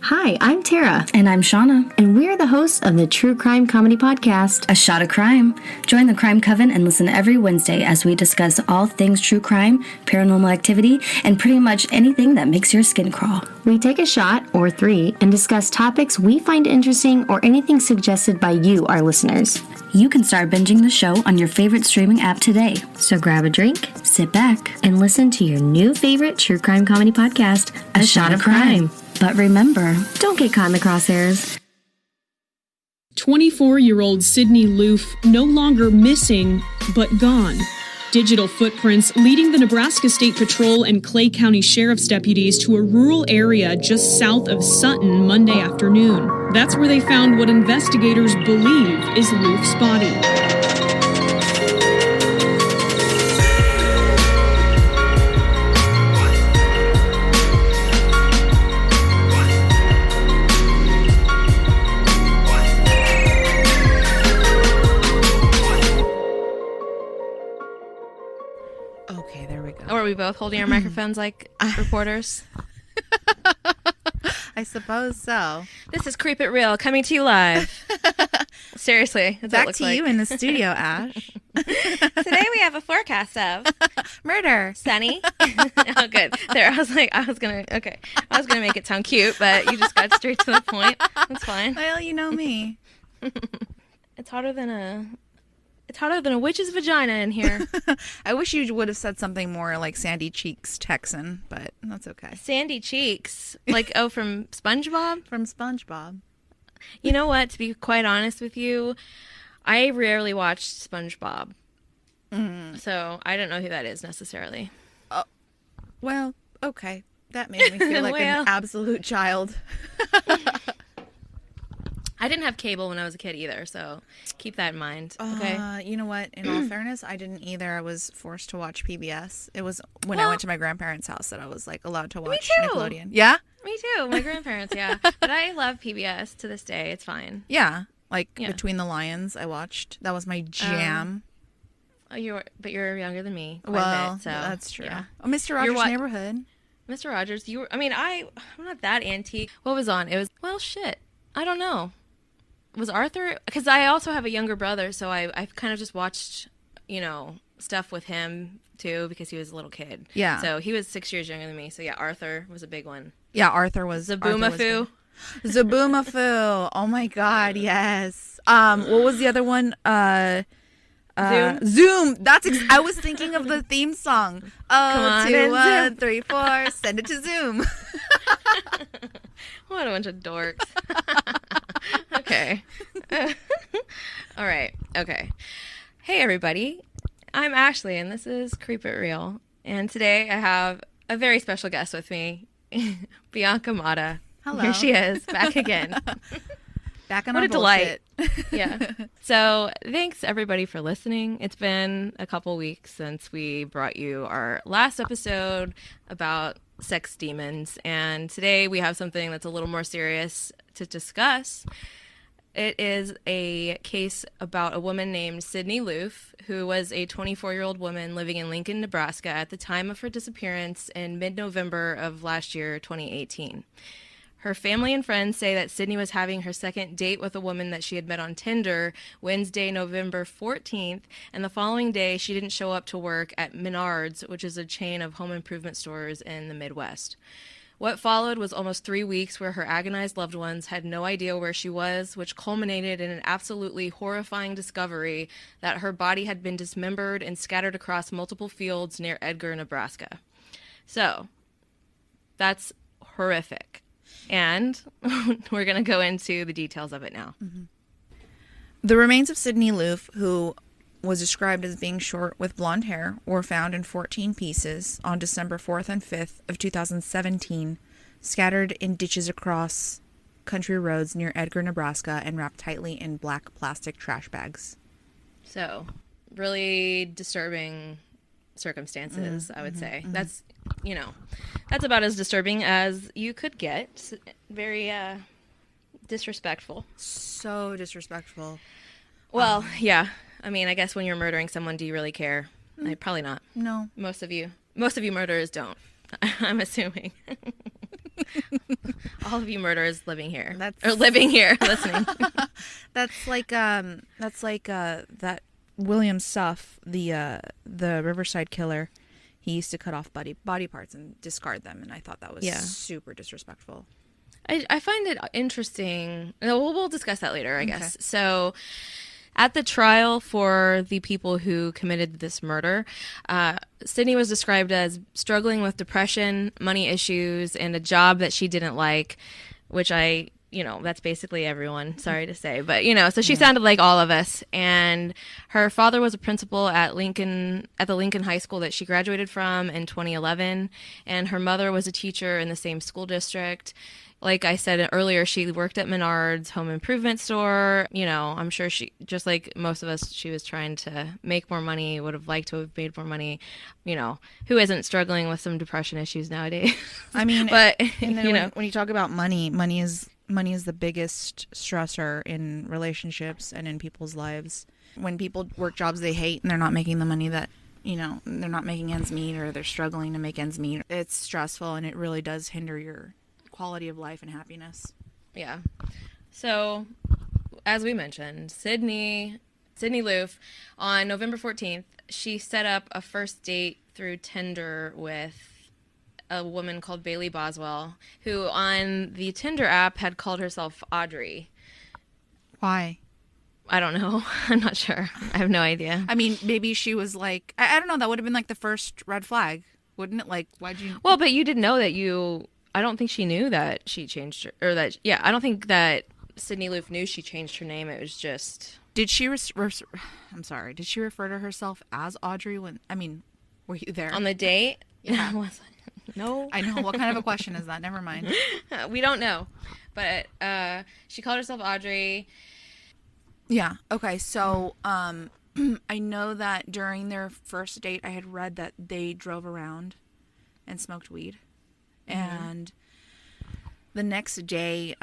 Hi, I'm Tara. And I'm Shauna. And we're the hosts of the True Crime Comedy Podcast, A Shot of Crime. Join the Crime Coven and listen every Wednesday as we discuss all things true crime, paranormal activity, and pretty much anything that makes your skin crawl. We take a shot, or three, and discuss topics we find interesting or anything suggested by you, our listeners. You can start binging the show on your favorite streaming app today. So grab a drink, sit back, and listen to your new favorite True Crime Comedy Podcast, A Shot of Crime. But remember, don't get caught in the crosshairs. 24-year-old Sydney Loofe no longer missing, but gone. Digital footprints leading the Nebraska State Patrol and Clay County Sheriff's deputies to a rural area just south of Sutton Monday afternoon. That's where they found what investigators believe is Loofe's body. Or are we both holding our microphones like reporters? I suppose so. This is Creep It Real, coming to you live. Seriously. Back to you in the studio, Ash. Today we have a forecast of murder. Sunny. Oh, good. There, I was gonna make it sound cute, but you just got straight to the point. That's fine. Well, you know me. It's hotter than a witch's vagina in here. I wish you would have said something more like Sandy Cheeks Texan, but that's okay. Sandy Cheeks? Like, from SpongeBob? From SpongeBob. You know what? To be quite honest with you, I rarely watched SpongeBob. So I don't know who that is necessarily. Oh, well, okay. That made me feel like an absolute child. I didn't have cable when I was a kid either, so keep that in mind. Okay. You know what? In all fairness, I didn't either. I was forced to watch PBS. It was when I went to my grandparents' house that I was like allowed to watch Nickelodeon. Yeah? Me too. My grandparents, yeah. But I love PBS to this day. It's fine. Yeah. Between the Lions, I watched. That was my jam. But you're younger than me. Well, bit, so, that's true. Yeah. Oh, Mr. Rogers' Neighborhood. Mr. Rogers, I'm not that antique. What was on? It was, I don't know. Was Arthur, because I also have a younger brother, so I've kind of just watched, stuff with him too, because he was a little kid. Yeah. So he was 6 years younger than me. So yeah, Arthur was a big one. Yeah, Arthur was. Zaboomafoo. Zaboomafoo. Oh my God, yes. What was the other one? Zoom. I was thinking of the theme song. Oh, 2, 1, 3, 4. Send it to Zoom. What a bunch of dorks. Okay. All right. Okay. Hey, everybody. I'm Ashley, and this is Creep It Real. And today I have a very special guest with me, Bianca Mata. Hello. Here she is, back again. Back on what our a bullshit. Delight. Yeah. So thanks, everybody, for listening. It's been a couple weeks since we brought you our last episode about sex demons. And today we have something that's a little more serious to discuss. It is a case about a woman named Sydney Loofe, who was a 24-year-old woman living in Lincoln, Nebraska at the time of her disappearance in mid-November of last year, 2018. Her family and friends say that Sydney was having her second date with a woman that she had met on Tinder Wednesday, November 14th, and the following day she didn't show up to work at Menards, which is a chain of home improvement stores in the Midwest. What followed was almost 3 weeks where her agonized loved ones had no idea where she was, which culminated in an absolutely horrifying discovery that her body had been dismembered and scattered across multiple fields near Edgar, Nebraska. So, that's horrific. And we're going to go into the details of it now. Mm-hmm. The remains of Sydney Loofe, who was described as being short with blonde hair, were found in 14 pieces on December 4th and 5th of 2017, scattered in ditches across country roads near Edgar, Nebraska, and wrapped tightly in black plastic trash bags. So, really disturbing circumstances, I would say. That's, that's about as disturbing as you could get. Very disrespectful. So disrespectful. Well, yeah. I mean, I guess when you're murdering someone, do you really care? Probably not. No. Most of you murderers don't. I'm assuming. All of you murderers living here. Living here, listening. That's like that William Suff, the Riverside killer. He used to cut off body parts and discard them, and I thought that was super disrespectful. I find it interesting. We'll discuss that later, I guess. So, at the trial for the people who committed this murder, Sydney was described as struggling with depression, money issues, and a job that she didn't like, which that's basically everyone, sorry to say. But, so she sounded like all of us. And her father was a principal at the Lincoln High School that she graduated from in 2011. And her mother was a teacher in the same school district. Like I said earlier, she worked at Menard's home improvement store. I'm sure she, just like most of us, she was trying to make more money, would have liked to have made more money. Who isn't struggling with some depression issues nowadays? I mean, but, and then when you talk about money is the biggest stressor in relationships and in people's lives. When people work jobs they hate and they're not making the money that, they're not making ends meet, or they're struggling to make ends meet, it's stressful, and it really does hinder your quality of life and happiness. Yeah. So, as we mentioned, Sydney Loofe, on November 14th, she set up a first date through Tinder with a woman called Bailey Boswell, who on the Tinder app had called herself Audrey. Why? I don't know. I'm not sure. I have no idea. I mean, maybe she was like, I don't know, that would have been like the first red flag, wouldn't it? Like, why'd you... Well, but you didn't know that I don't think she knew that she changed her, or that, I don't think that Sydney Loofe knew she changed her name. It was just... Did she I'm sorry, did she refer to herself as Audrey were you there? On the date? Yeah. No. I know. What kind of a question is that? Never mind. We don't know. But she called herself Audrey. Yeah. Okay. So I know that during their first date, I had read that they drove around and smoked weed. Mm-hmm. And the next day,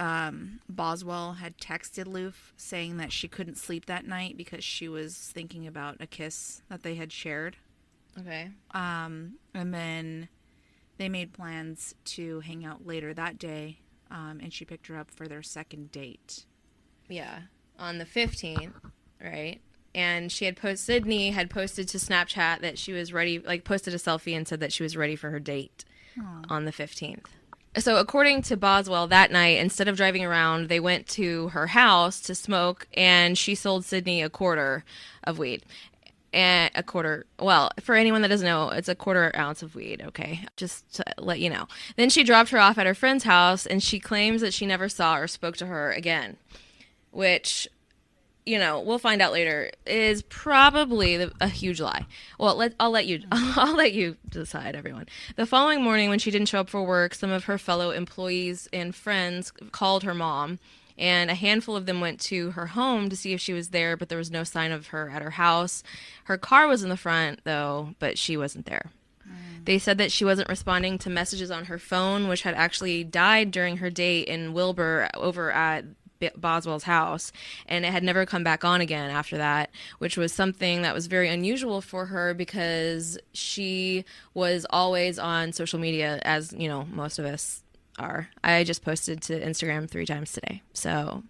Boswell had texted Loofe saying that she couldn't sleep that night because she was thinking about a kiss that they had shared. Okay. And then they made plans to hang out later that day, and she picked her up for their second date. Yeah, on the 15th, right? And Sydney had posted to Snapchat that she was ready, like posted a selfie and said that she was ready for her date on the 15th. So according to Boswell, that night, instead of driving around, they went to her house to smoke, and she sold Sydney a quarter of weed. And for anyone that doesn't know, it's a quarter ounce of weed, okay? Just to let you know. Then she dropped her off at her friend's house, and she claims that she never saw or spoke to her again, which, we'll find out later, is probably a huge lie. Well, I'll let you decide, everyone. The following morning, when she didn't show up for work, some of her fellow employees and friends called her mom, and a handful of them went to her home to see if she was there, but there was no sign of her at her house. Her car was in the front, though, but she wasn't there. They said that she wasn't responding to messages on her phone, which had actually died during her date in Wilbur over at Boswell's house, and it had never come back on again after that, which was something that was very unusual for her because she was always on social media, as, most of us are. I just posted to Instagram 3 times today. So,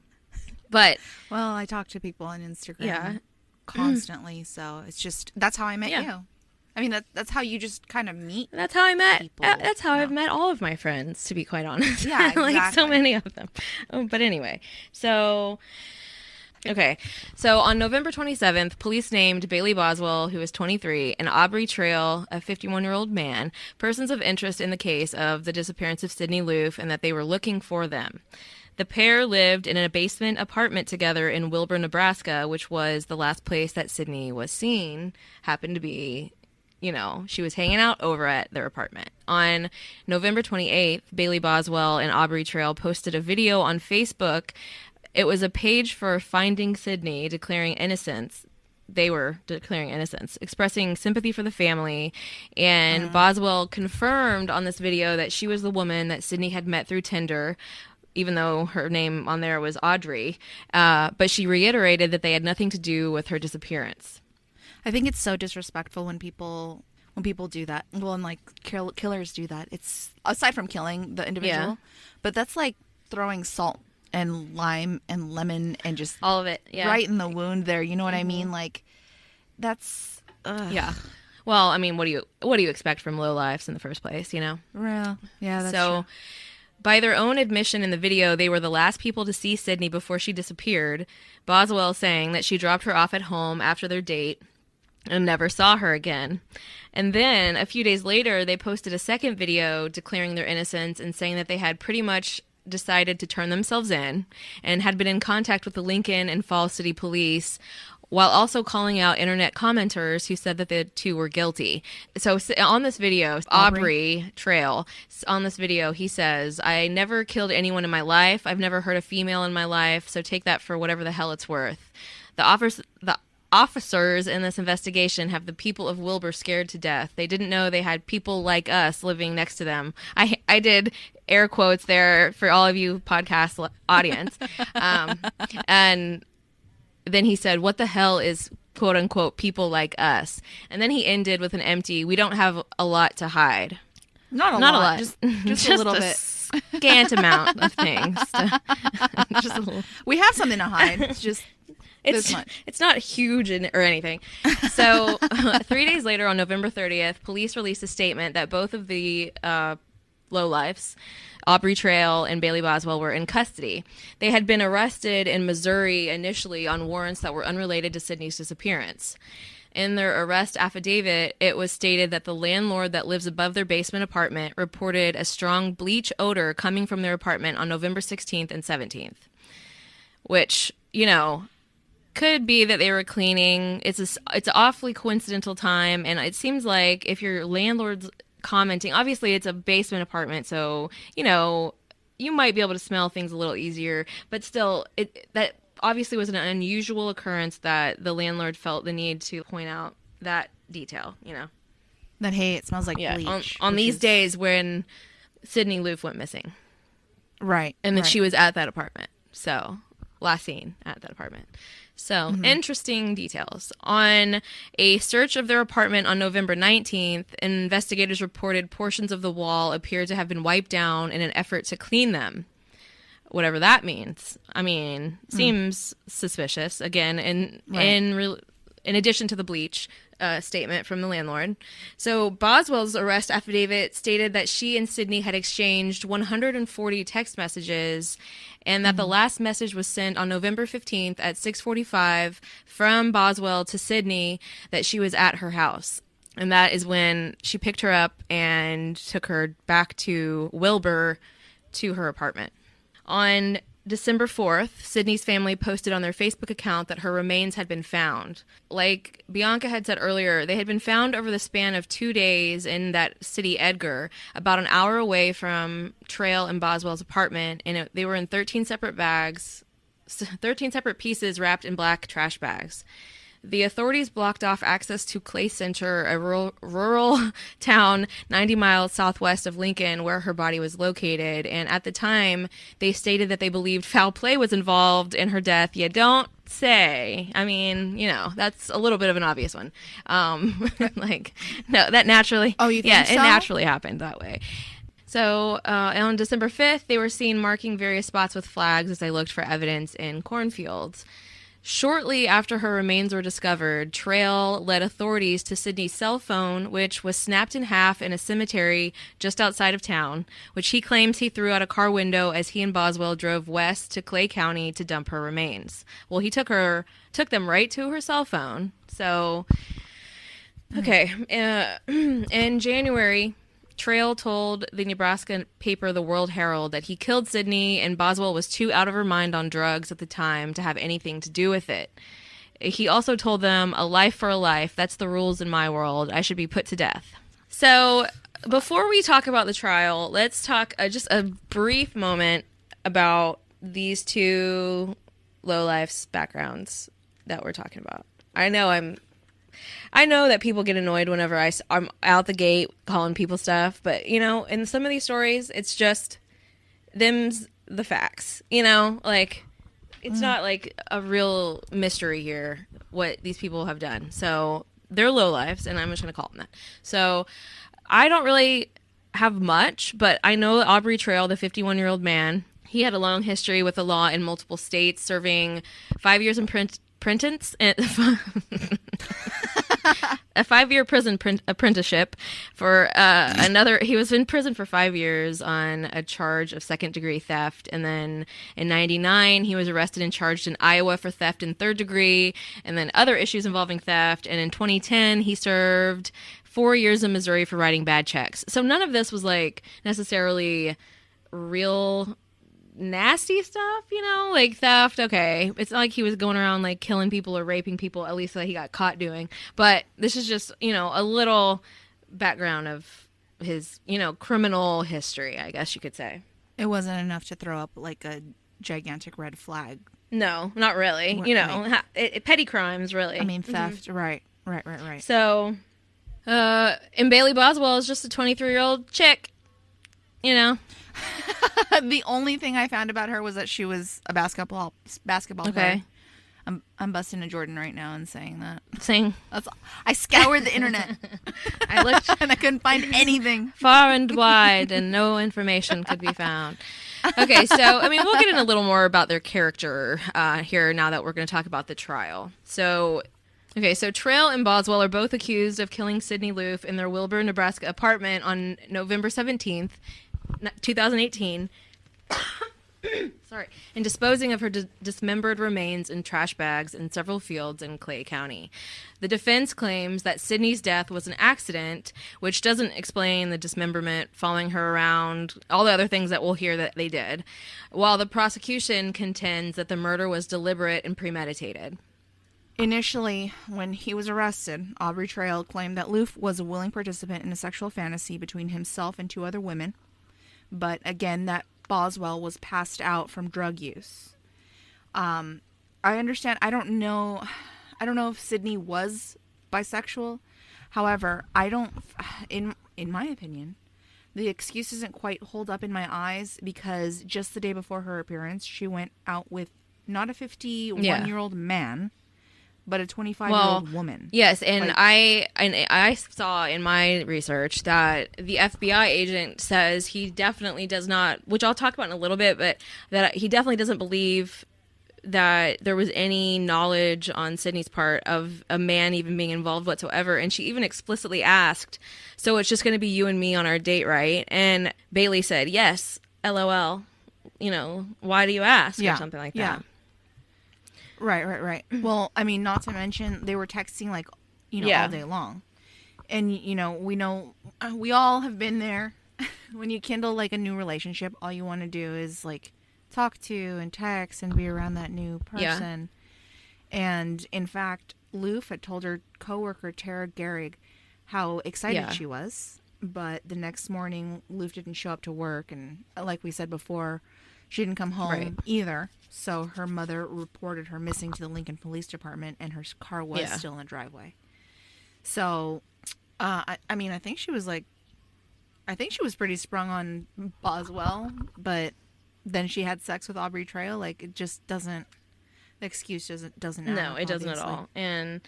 but well, I talk to people on Instagram constantly, so it's just that's how I met you. I mean, that's how you just kind of meet. That's how I met. People. That's how I've met all of my friends, to be quite honest. Yeah, exactly. Like so many of them. But anyway, so. Okay, so on November 27th, police named Bailey Boswell, who was 23, and Aubrey Trail, a 51-year-old man, persons of interest in the case of the disappearance of Sydney Loofe, and that they were looking for them. The pair lived in a basement apartment together in Wilbur, Nebraska, which was the last place that Sydney was seen, happened to be, she was hanging out over at their apartment. On November 28th, Bailey Boswell and Aubrey Trail posted a video on Facebook. It was a page for Finding Sydney, declaring innocence. They were declaring innocence, expressing sympathy for the family. And Boswell confirmed on this video that she was the woman that Sydney had met through Tinder, even though her name on there was Audrey. But she reiterated that they had nothing to do with her disappearance. I think it's so disrespectful when people when people do that. Well, and like killers do that. It's aside from killing the individual, but that's like throwing salt and lime and lemon and just all of it right in the wound there. You know what I mean? Like that's yeah. Well, I mean, what do you expect from lowlifes in the first place? You know. Well, yeah. That's so. True. By their own admission in the video, they were the last people to see Sydney before she disappeared, Boswell saying that she dropped her off at home after their date and never saw her again. And then, a few days later, they posted a second video declaring their innocence and saying that they had pretty much decided to turn themselves in and had been in contact with the Lincoln and Falls City police, while also calling out internet commenters who said that the two were guilty. So on this video, Aubrey Trail, on this video, he says, "I never killed anyone in my life. I've never hurt a female in my life, so take that for whatever the hell it's worth. The officers in this investigation have the people of Wilbur scared to death. They didn't know they had people like us living next to them." I did air quotes there for all of you podcast audience. And then he said, "What the hell is quote unquote people like us?" And then he ended with an empty, "We don't have a lot to hide." Not a lot. Just a little bit. Scant amount of things. Just a little. We have something to hide. It's just this much. It's not huge or anything. So 3 days later, on November 30th, police released a statement that both of the lowlifes, Aubrey Trail and Bailey Boswell, were in custody. They had been arrested in Missouri initially on warrants that were unrelated to Sydney's disappearance. In their arrest affidavit, it was stated that the landlord that lives above their basement apartment reported a strong bleach odor coming from their apartment on November 16th and 17th, which, you know, could be that they were cleaning. It's an awfully coincidental time, and it seems like if your landlord's commenting, obviously it's a basement apartment, so, you know, you might be able to smell things a little easier, but still, that obviously was an unusual occurrence that the landlord felt the need to point out that detail, you know. That, hey, it smells like bleach. On these days when Sydney Loofe went missing. Right. And that she was at that apartment. So, last seen at that apartment. So, interesting details. On a search of their apartment on November 19th, investigators reported portions of the wall appeared to have been wiped down in an effort to clean them. Whatever that means. I mean, seems suspicious. Again, in addition to the bleach statement from the landlord. So Boswell's arrest affidavit stated that she and Sydney had exchanged 140 text messages, and that the last message was sent on November 15th at 6:45 from Boswell to Sydney that she was at her house. And that is when she picked her up and took her back to Wilbur to her apartment. On December 4th, Sydney's family posted on their Facebook account that her remains had been found. Like Bianca had said earlier, they had been found over the span of 2 days in that city, Edgar, about an hour away from Trail and Boswell's apartment, and they were in 13 separate bags, 13 separate pieces wrapped in black trash bags. The authorities blocked off access to Clay Center, a rural town 90 miles southwest of Lincoln, where her body was located. And at the time, they stated that they believed foul play was involved in her death. You don't say. I mean, you know, that's a little bit of an obvious one. Like, no, that naturally. Oh, you think so? It naturally happened that way. So on December 5th, they were seen marking various spots with flags as they looked for evidence in cornfields. Shortly after her remains were discovered, Trail led authorities to Sydney's cell phone, which was snapped in half in a cemetery just outside of town, which he claims he threw out a car window as he and Boswell drove west to Clay County to dump her remains. Well, he took them right to her cell phone. So, okay. In January, Trail told the Nebraska paper The World Herald that he killed Sydney and Boswell was too out of her mind on drugs at the time to have anything to do with it. He also told them, "A life for a life. That's the rules in my world. I should be put to death." So before we talk about the trial, let's talk just a brief moment about these two lowlifes' backgrounds that we're talking about. I know that people get annoyed whenever I'm out the gate calling people stuff, but, you know, in some of these stories, it's just them's the facts, you know? Like, it's not like a real mystery here what these people have done. So they're lowlifes, and I'm just going to call them that. So I don't really have much, but I know Aubrey Trail, the 51-year-old man, he had a long history with the law in multiple states, serving 5 years in printance and a 5-year prison apprenticeship for another. He was in prison for 5 years on a charge of second-degree theft, and then in '99 he was arrested and charged in Iowa for theft in third degree, and then other issues involving theft. And in 2010 he served 4 years in Missouri for writing bad checks. So none of this was like necessarily real nasty stuff, you know, like theft. Okay, it's not like he was going around like killing people or raping people, at least that he got caught doing. But this is just, you know, a little background of his, you know, criminal history, I guess you could say. It wasn't enough to throw up like a gigantic red flag. No, not really. You know, petty crimes, really. I mean, theft. Right. So, and Bailey Boswell is just a 23-year-old chick, you know. The only thing I found about her was that she was a basketball player. I'm busting a Jordan right now and saying that. I scoured the internet. I looked and I couldn't find anything. Far and wide, and no information could be found. Okay, so I mean, we'll get in a little more about their character here now that we're going to talk about the trial. So Trail and Boswell are both accused of killing Sydney Loofe in their Wilbur, Nebraska apartment on November 17th, 2018. Sorry, and disposing of her dismembered remains in trash bags in several fields in Clay County. The defense claims that Sydney's death was an accident, which doesn't explain the dismemberment, following her around, all the other things that we'll hear that they did, while the prosecution contends that the murder was deliberate and premeditated. Initially, when he was arrested, Aubrey Trail claimed that Loofe was a willing participant in a sexual fantasy between himself and 2 other women, but again, that Boswell was passed out from drug use. I understand. I don't know if Sydney was bisexual. However, in my opinion, the excuse doesn't quite hold up in my eyes, because just the day before her appearance, she went out with not a 51-year-old man, but a 25-year-old woman. Yes, and I saw in my research that the FBI agent says he definitely does not, which I'll talk about in a little bit, but that he definitely doesn't believe that there was any knowledge on Sydney's part of a man even being involved whatsoever. And she even explicitly asked, so it's just going to be you and me on our date, right? And Bailey said, yes, LOL. You know, why do you ask? Or something like that. Yeah. Right. Well, I mean, not to mention, they were texting, like, you know, all day long. And, you know, we all have been there. When you kindle, like, a new relationship, all you want to do is, like, talk to and text and be around that new person. Yeah. And, in fact, Loofe had told her coworker, Tara Gehrig, how excited she was. But the next morning, Loofe didn't show up to work. And, like we said before, she didn't come home either. So her mother reported her missing to the Lincoln Police Department, and her car was still in the driveway. So, I mean, I think she was pretty sprung on Boswell, but then she had sex with Aubrey Trail. Like, it just doesn't, the excuse doesn't add up. No, it doesn't at all. And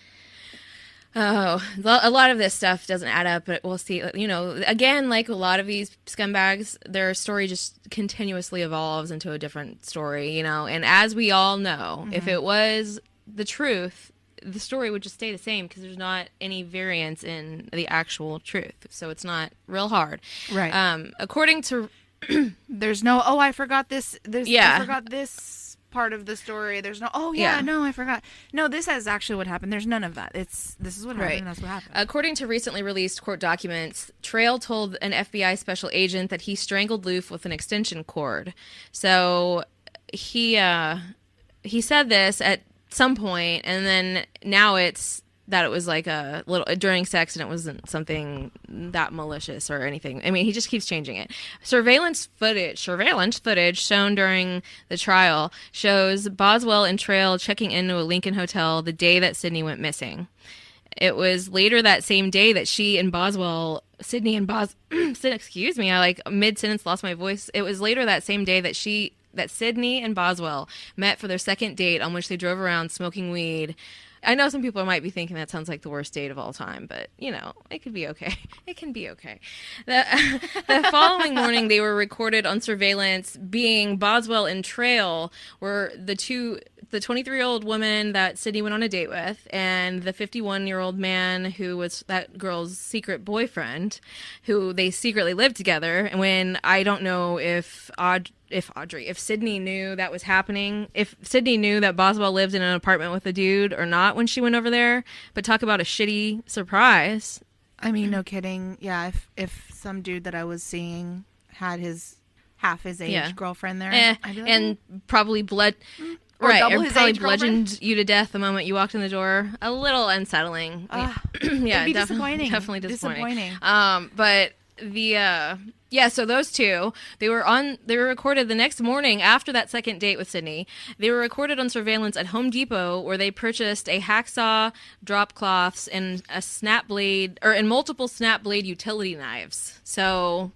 a lot of this stuff doesn't add up, but we'll see. You know, again, like a lot of these scumbags, their story just continuously evolves into a different story, you know. And as we all know, if it was the truth, the story would just stay the same, because there's not any variance in the actual truth. So it's not real hard. Right. According to... There's no, I forgot this. I forgot this part of the story. There's no, no, I forgot. No, this is actually what happened. There's none of that. This is what happened, and that's what happened. According to recently released court documents, Trail told an FBI special agent that he strangled Loofe with an extension cord. So he said this at some point, and then now it's that it was like a little during sex, and it wasn't something that malicious or anything. I mean, he just keeps changing it. Surveillance footage shown during the trial shows Boswell and Trail checking into a Lincoln hotel the day that Sydney went missing. It was later that same day that Sydney and Boswell, excuse me, I like mid-sentence lost my voice. It was later that same day that Sydney and Boswell met for their second date, on which they drove around smoking weed I know some people might be thinking that sounds like the worst date of all time, but, you know, it could be okay. It can be okay. The following morning, they were recorded on surveillance being Boswell and Trail, were the 23-year-old woman that Sydney went on a date with, and the 51-year-old man who was that girl's secret boyfriend, who they secretly lived together. And when I don't know if Sydney knew that was happening, if Sydney knew that Boswell lived in an apartment with a dude or not when she went over there, but talk about a shitty surprise. I mean, no kidding. Yeah, if some dude that I was seeing had half his age girlfriend there, I'd be like, and probably or right, double or his probably age girlfriend. bludgeoned you to death the moment you walked in the door. A little unsettling. Yeah, yeah, disappointing. Definitely disappointing. But so those two, they were recorded the next morning after that second date with Sydney. They were recorded on surveillance at Home Depot, where they purchased a hacksaw, drop cloths, and multiple snap blade utility knives. So,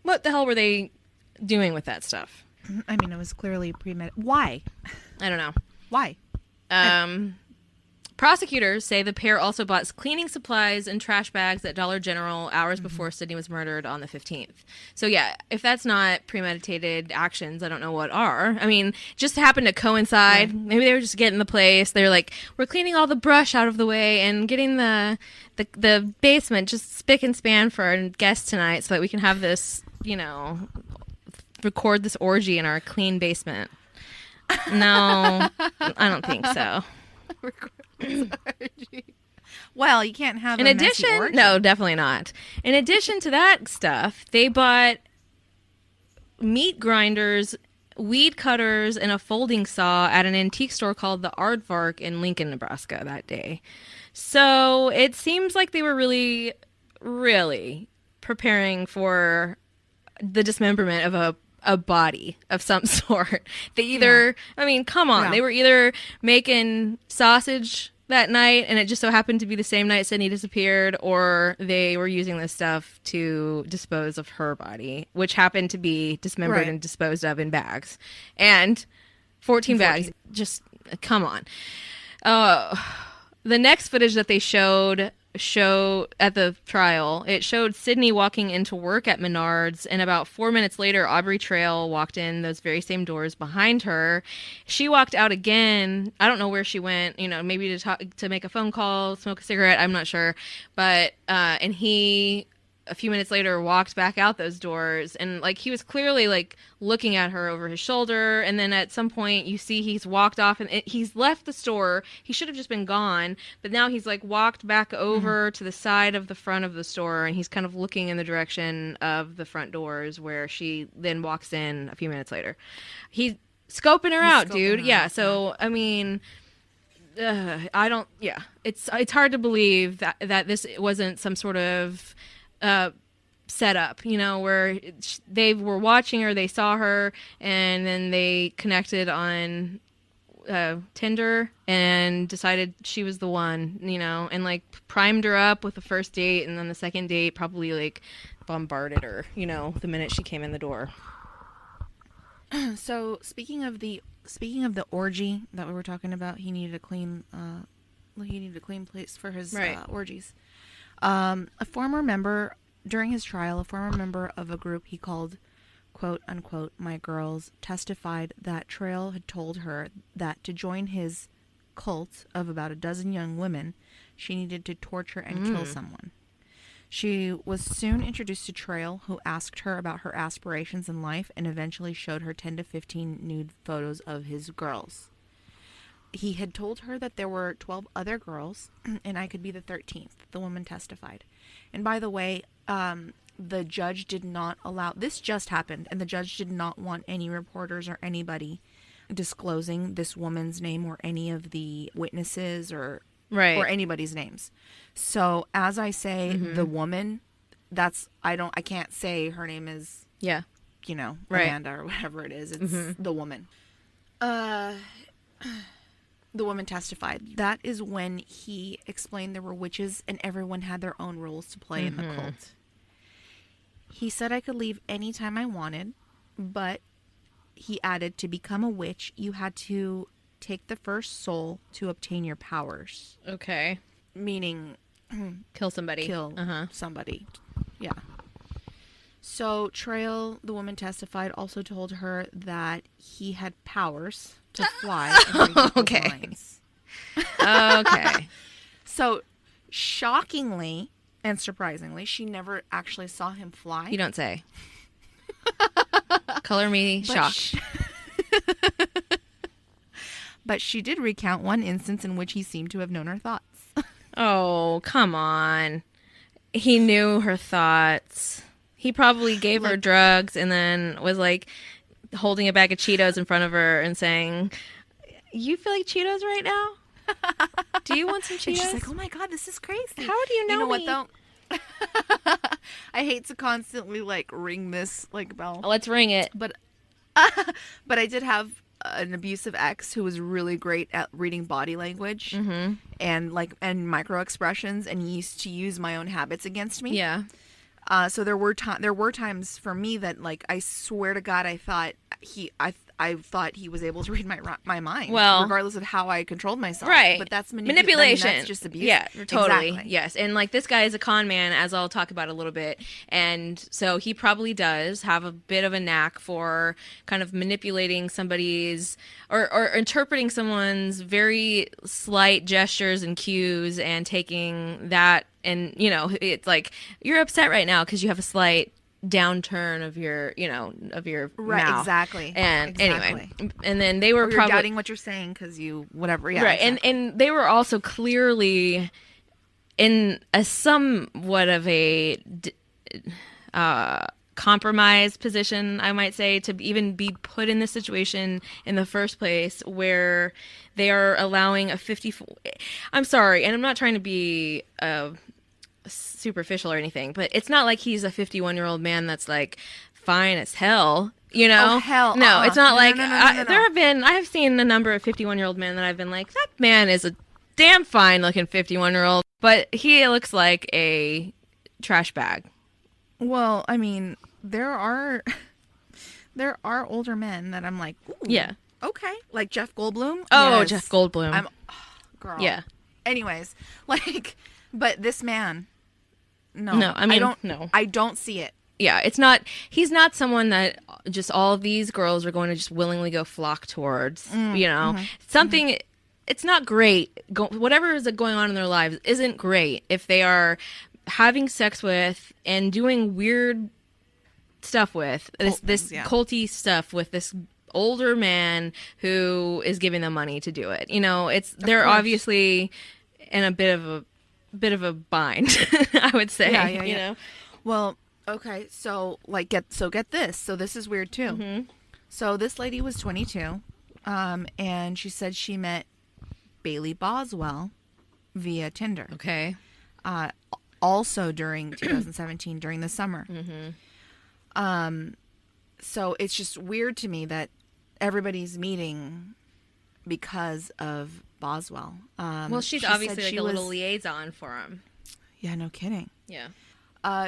what the hell were they doing with that stuff? I mean, it was clearly premeditated. Why? I don't know. Why? Prosecutors say the pair also bought cleaning supplies and trash bags at Dollar General hours before Sydney was murdered on the 15th. So yeah, if that's not premeditated actions, I don't know what are. I mean, just happened to coincide. Right. Maybe they were just getting the place. They're like, we're cleaning all the brush out of the way and getting the basement just spick and span for our guests tonight so that we can have this, you know, record this orgy in our clean basement. No, I don't think so. Well, you can't have in addition, no, definitely not. In addition to that stuff, they bought meat grinders, weed cutters, and a folding saw at an antique store called the Aardvark in Lincoln, Nebraska that day. So it seems like they were really, really preparing for the dismemberment of a body of some sort. They either, I mean, come on. Yeah. They were either making sausage that night, and it just so happened to be the same night Sydney disappeared, or they were using this stuff to dispose of her body, which happened to be dismembered and disposed of in bags. And 14 bags. Just, come on. The next footage that they showed at the trial, it showed Sydney walking into work at Menards, and about 4 minutes later, Aubrey Trail walked in those very same doors behind her. She walked out again. I don't know where she went, you know, maybe to make a phone call, smoke a cigarette, I'm not sure. But, and he, a few minutes later, walked back out those doors, and like he was clearly like looking at her over his shoulder. And then at some point you see he's walked off and he's left the store. He should have just been gone, but now he's like walked back over to the side of the front of the store, and he's kind of looking in the direction of the front doors where she then walks in a few minutes later. He's scoping her out, dude. Yeah. So, I mean, it's hard to believe that this wasn't some sort of set up, you know, where they were watching her, they saw her, and then they connected on Tinder and decided she was the one, you know, and like primed her up with the first date, and then the second date probably like bombarded her, you know, the minute she came in the door. So speaking of the orgy that we were talking about, he needed a clean place for his orgies. During his trial, a former member of a group he called, quote unquote, my girls, testified that Trail had told her that to join his cult of about a dozen young women, she needed to torture and kill someone. She was soon introduced to Trail, who asked her about her aspirations in life and eventually showed her 10 to 15 nude photos of his girls. He had told her that there were 12 other girls, and I could be the 13th, the woman testified. And by the way, the judge did not allow... This just happened, and the judge did not want any reporters or anybody disclosing this woman's name or any of the witnesses or anybody's names. So, as I say, the woman, I can't say her name is, you know, Amanda or whatever it is. It's the woman. The woman testified. That is when he explained there were witches and everyone had their own rules to play in the cult. He said I could leave anytime I wanted, but he added to become a witch, you had to take the first soul to obtain your powers. Okay. Meaning Kill somebody. kill somebody. Yeah. So Trail, the woman testified, also told her that he had powers to fly. And read people's Okay. minds. Okay. So shockingly and surprisingly, she never actually saw him fly. You don't say. Color me But shocked. But she did recount one instance in which he seemed to have known her thoughts. Oh, come on. He knew her thoughts. He probably gave her drugs and then was like holding a bag of Cheetos in front of her and saying, "You feel like Cheetos right now? Do you want some Cheetos?" And she's like, "Oh my God, this is crazy. How do you know what me? though? I hate to constantly like ring this like bell, Let's ring it. but I did have an abusive ex who was really great at reading body language and micro expressions, and he used to use my own habits against me. Yeah. So there were times for me that like I swear to God I thought I thought he was able to read my mind, Well, regardless of how I controlled myself. Right. But that's manipulation. that's just abuse. Yeah, totally. Exactly. Yes. And like this guy is a con man, as I'll talk about a little bit. And so he probably does have a bit of a knack for kind of manipulating somebody's or interpreting someone's very slight gestures and cues and taking that. And, you know, it's like you're upset right now because you have a slight downturn of your, of your Right, mouth. exactly. And Exactly. anyway, and then they were Or you're probably doubting what you're saying because you whatever. Yeah. right, Exactly. and they were also clearly in a somewhat of a compromised position, I might say, to even be put in this situation in the first place, where they are allowing a 54. I'm sorry, and I'm not trying to be superficial or anything, but it's not like he's a 51-year-old man that's like fine as hell, you know? Oh, hell. No, it's not like No. I have seen a number of 51-year-old men that I've been like, that man is a damn fine looking 51-year-old, but he looks like a trash bag. Well, I mean, there are older men that I'm like, ooh, Yeah. okay, like Jeff Goldblum. Oh, Yes. Jeff Goldblum. Girl. Yeah. Anyways, like, but this man, no, I mean, no, I don't see it. Yeah, he's not someone that just all of these girls are going to just willingly go flock towards, something. It's not great. Whatever is going on in their lives isn't great if they are having sex with and doing weird stuff with this culty stuff with this older man who is giving them money to do it. They're obviously in a bit of a bind, I would say. Yeah. You know? Well, okay, so like get this. So this is weird too. Mm-hmm. So this lady was 22, and she said she met Bailey Boswell via Tinder. Okay. Also during 2017, during the summer. Mm-hmm. So it's just weird to me that everybody's meeting because of Boswell. Well, she's she obviously said like she a was- little liaison for him. Yeah, no kidding. Yeah.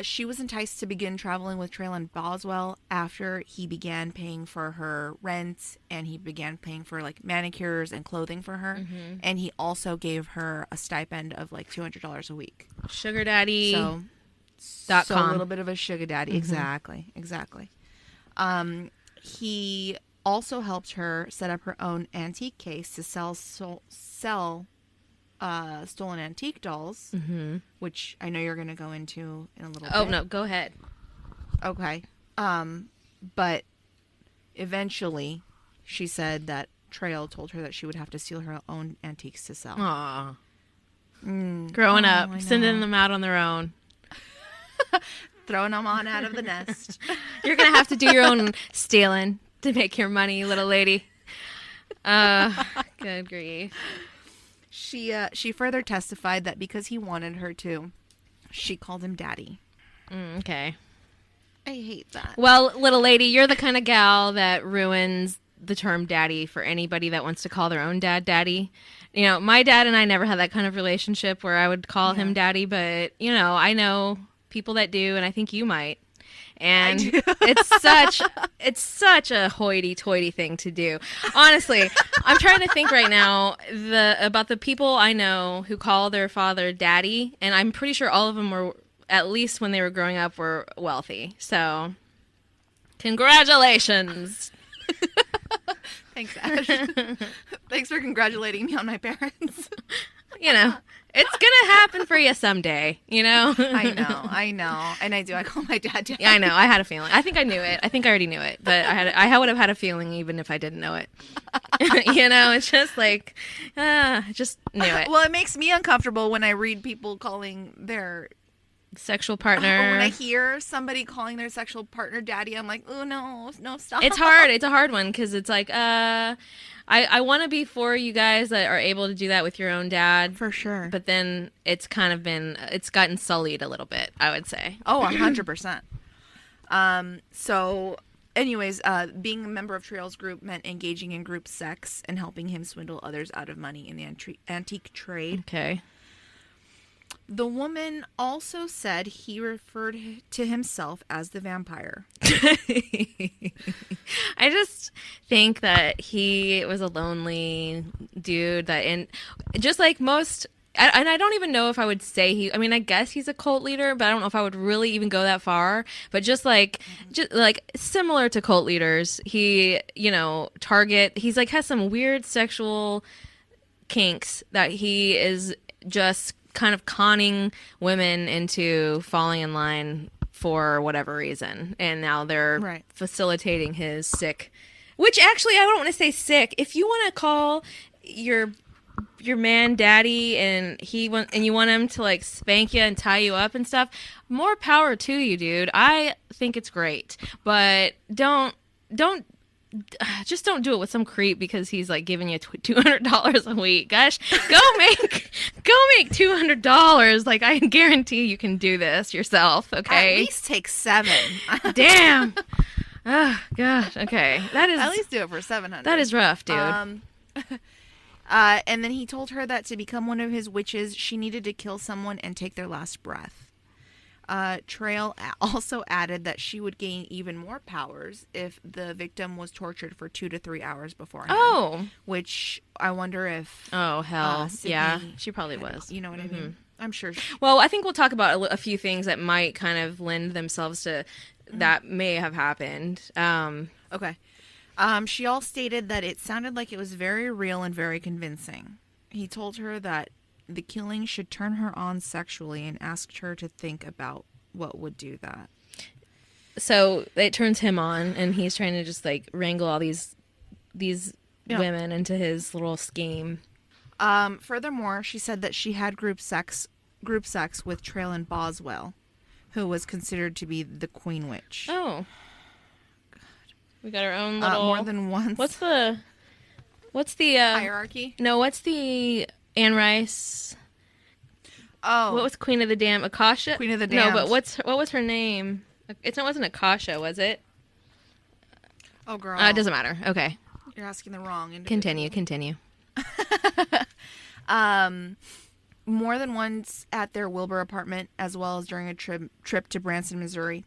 She was enticed to begin traveling with Traylon Boswell after he began paying for her rent, and he began paying for like manicures and clothing for her. Mm-hmm. And he also gave her a stipend of like $200 a week. Sugar daddy. So .com. a little bit of a sugar daddy. Exactly. He also helped her set up her own antique case to sell stolen antique dolls, which I know you're going to go into in a little bit. Oh, no, go ahead. Okay. But eventually she said that Trail told her that she would have to steal her own antiques to sell. Aw. Growing up, I sending know. them out on their own. Throwing them on out of the nest. You're going to have to do your own stealing to make your money, little lady. Good grief. She further testified that because he wanted her to, she called him daddy. Okay. I hate that. Well, little lady, you're the kind of gal that ruins the term daddy for anybody that wants to call their own dad daddy. My dad and I never had that kind of relationship where I would call him daddy, but, I know people that do, and I think you might. And it's such a hoity-toity thing to do. Honestly, I'm trying to think right now about the people I know who call their father daddy, and I'm pretty sure all of them were, at least when they were growing up, were wealthy. So, congratulations. Thanks, Ash. Thanks for congratulating me on my parents. You know, it's gonna happen for you someday, you know? I know. And I do. I call my dad Dad. Yeah, I know. I had a feeling. I think I knew it. I think I already knew it. But I would have had a feeling even if I didn't know it. You know, it's just like, I just knew it. Well, it makes me uncomfortable when I read people calling their sexual partner. Or when I hear somebody calling their sexual partner daddy, I'm like, oh, no, stop. It's hard. It's a hard one because it's like, I want to be for you guys that are able to do that with your own dad. For sure. But then it's gotten sullied a little bit, I would say. Oh, 100%. So anyways, being a member of Trail's group meant engaging in group sex and helping him swindle others out of money in the antique trade. Okay. The woman also said he referred to himself as the vampire. I just think that he was a lonely dude and just like most, and I don't even know if I would say I guess he's a cult leader, but I don't know if I would really even go that far. But just like similar to cult leaders, he, he's like has some weird sexual kinks that he is just kind of conning women into falling in line for whatever reason, and now they're facilitating his sick, which actually I don't want to say sick. If you want to call your man daddy and you want him to like spank you and tie you up and stuff, more power to you, dude. I think it's great, but don't just don't do it with some creep because he's like giving you $200 a week. Gosh, go make $200. Like, I guarantee you can do this yourself. Okay, at least take 7. Damn. Oh gosh. Okay, that is at least do it for 700. That is rough, dude. And then he told her that to become one of his witches, she needed to kill someone and take their last breath. Trail also added that she would gain even more powers if the victim was tortured for 2 to 3 hours beforehand. Oh. Which I wonder if... Oh, hell. Yeah, she probably was. You know what I mean? I'm sure. Well, I think we'll talk about a few things that might kind of lend themselves to that may have happened. Okay. She all stated that it sounded like it was very real and very convincing. He told her that the killing should turn her on sexually and asked her to think about what would do that. So it turns him on, and he's trying to just like wrangle all these women into his little scheme. Furthermore, she said that she had group sex with Trail and Boswell, who was considered to be the Queen Witch. Oh, God. We got our own little more than once. What's the hierarchy? No, what's the Anne Rice? Oh, what was Queen of the Damned? Akasha? Queen of the Damned. No, but what was her name? It wasn't Akasha, was it? Oh, girl. It doesn't matter. Okay. You're asking the wrong individual. Continue. More than once at their Wilbur apartment, as well as during a trip to Branson, Missouri.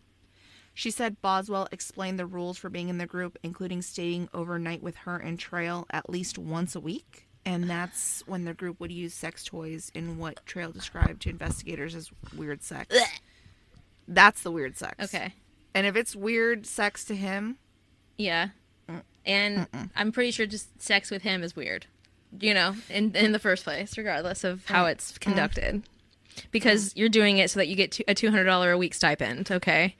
She said Boswell explained the rules for being in the group, including staying overnight with her and Trail at least once a week. And that's when the group would use sex toys in what Trail described to investigators as weird sex. That's the weird sex. Okay. And if it's weird sex to him... Yeah. And I'm pretty sure just sex with him is weird. You know, in the first place, regardless of how it's conducted. Because you're doing it so that you get a $200 a week stipend, okay?